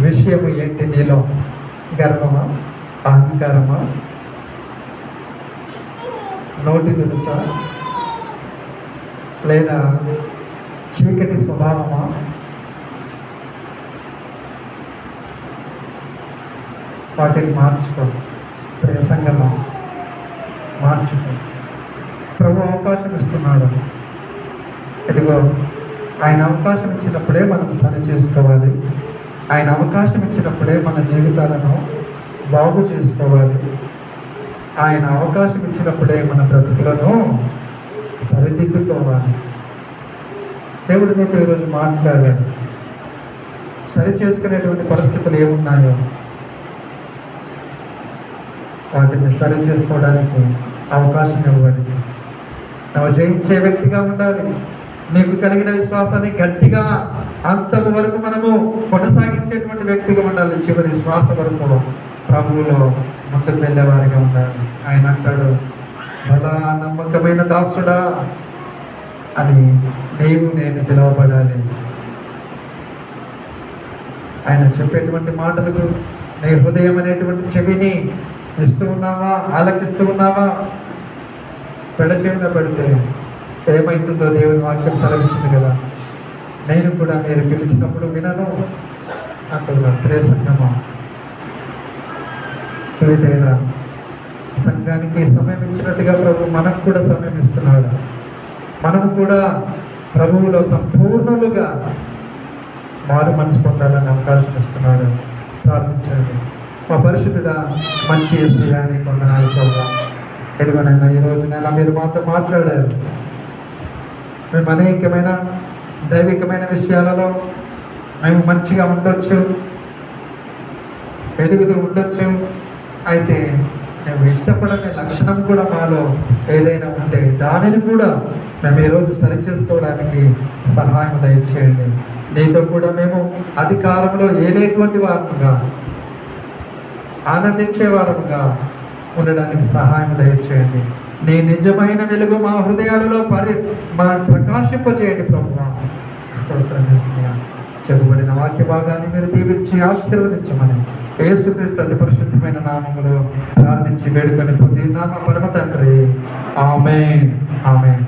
విషయము ఏంటి నీలో? గర్వమా, అహంకారమా, నోటి దురుసా, లేదా చీకటి స్వభావమా? వాటిని మార్చుకో. ప్రసంగమా మార్చుకో. ప్రభు అవకాశం ఇస్తున్నాడు. ఇదిగో ఆయన అవకాశం ఇచ్చినప్పుడే మనం సరి చేసుకోవాలి. ఆయన అవకాశం ఇచ్చినప్పుడే మన జీవితాలను బాగు చేసుకోవాలి. ఆయన అవకాశం ఇచ్చినప్పుడే మన బ్రతుకులను సరిదిద్దుకోవాలి. దేవుడు మీతో ఈరోజు మాట్లాడాడు. సరి చేసుకునేటువంటి పరిస్థితులు ఏమున్నాయో వాటిని సరి చేసుకోవడానికి అవకాశం ఇవ్వండి. నువ్వు జయించే వ్యక్తిగా ఉండాలి. నీకు కలిగిన విశ్వాసాన్ని గట్టిగా అంతం వరకు మనము కొనసాగించేటువంటి వ్యక్తిగా ఉండాలి. చివరి శ్వాస వరకు ప్రభువులో ముందుకు వెళ్ళేవారిగా ఉండాలి. ఆయన అంటాడు, బలా నమ్మకమైన దాసుడా అని నీవు నేను పిలువబడాలి. ఆయన చెప్పేటువంటి మాటలకు నీ హృదయం అనేటువంటి చెవిని ఇస్తూ ఉన్నావా, ఆలకిస్తూ ఉన్నావా? పెడచెవిన పెడితే ఏమైతుందో దేవుని వాక్యం సెలవిచ్చింది కదా, నేను కూడా మీరు పిలిచినప్పుడు వినను అంటున్నాను. ప్రియ సంగమా, చూడేరా, సంఘానికి సమయం ఇచ్చినట్టుగా ప్రభు మనకు కూడా సమయం ఇస్తున్నాడు. మనము కూడా ప్రభువులో సంపూర్ణులుగా మారు మనసు పొందాలని అవకాశం ఇస్తున్నాడు. ప్రార్థించండి. మా పరిశుద్ధుడా, మంచి యేసయ్యా, నీ కొందనాలు ప్రభు. ఎదుగునైనా ఈ రోజునైనా మీరు మాతో మాట్లాడారు. మేము అనేకమైన దైవికమైన విషయాలలో మేము మంచిగా ఉండొచ్చు, ఎదుగుతూ ఉండొచ్చు. అయితే మేము ఇష్టపడని లక్షణం కూడా మాలో ఏదైనా ఉంటే దానిని కూడా మేము ఈరోజు సరిచేసుకోవడానికి సహాయం దయచేయండి. నీతో కూడా మేము అధికారంలో ఏలేటువంటి వారముగా, ఆనందించే వారముగా ఉండడానికి సహాయం దయచేయండి. నీ నిజమైన వెలుగు మా హృదయాలలో మా ప్రకాశింపజేయండి ప్రభువా. స్తోత్రం చేస్తున్నా. చెప్పబడిన వాక్య భాగాన్ని మీరు దీవించి ఆశీర్వదించమని యేసుక్రీస్తు అతి పరిశుద్ధమైన నామములో ప్రార్థించి వేడుకొని పొంది నామ పరమ తండ్రి. ఆమేన్, ఆమేన్.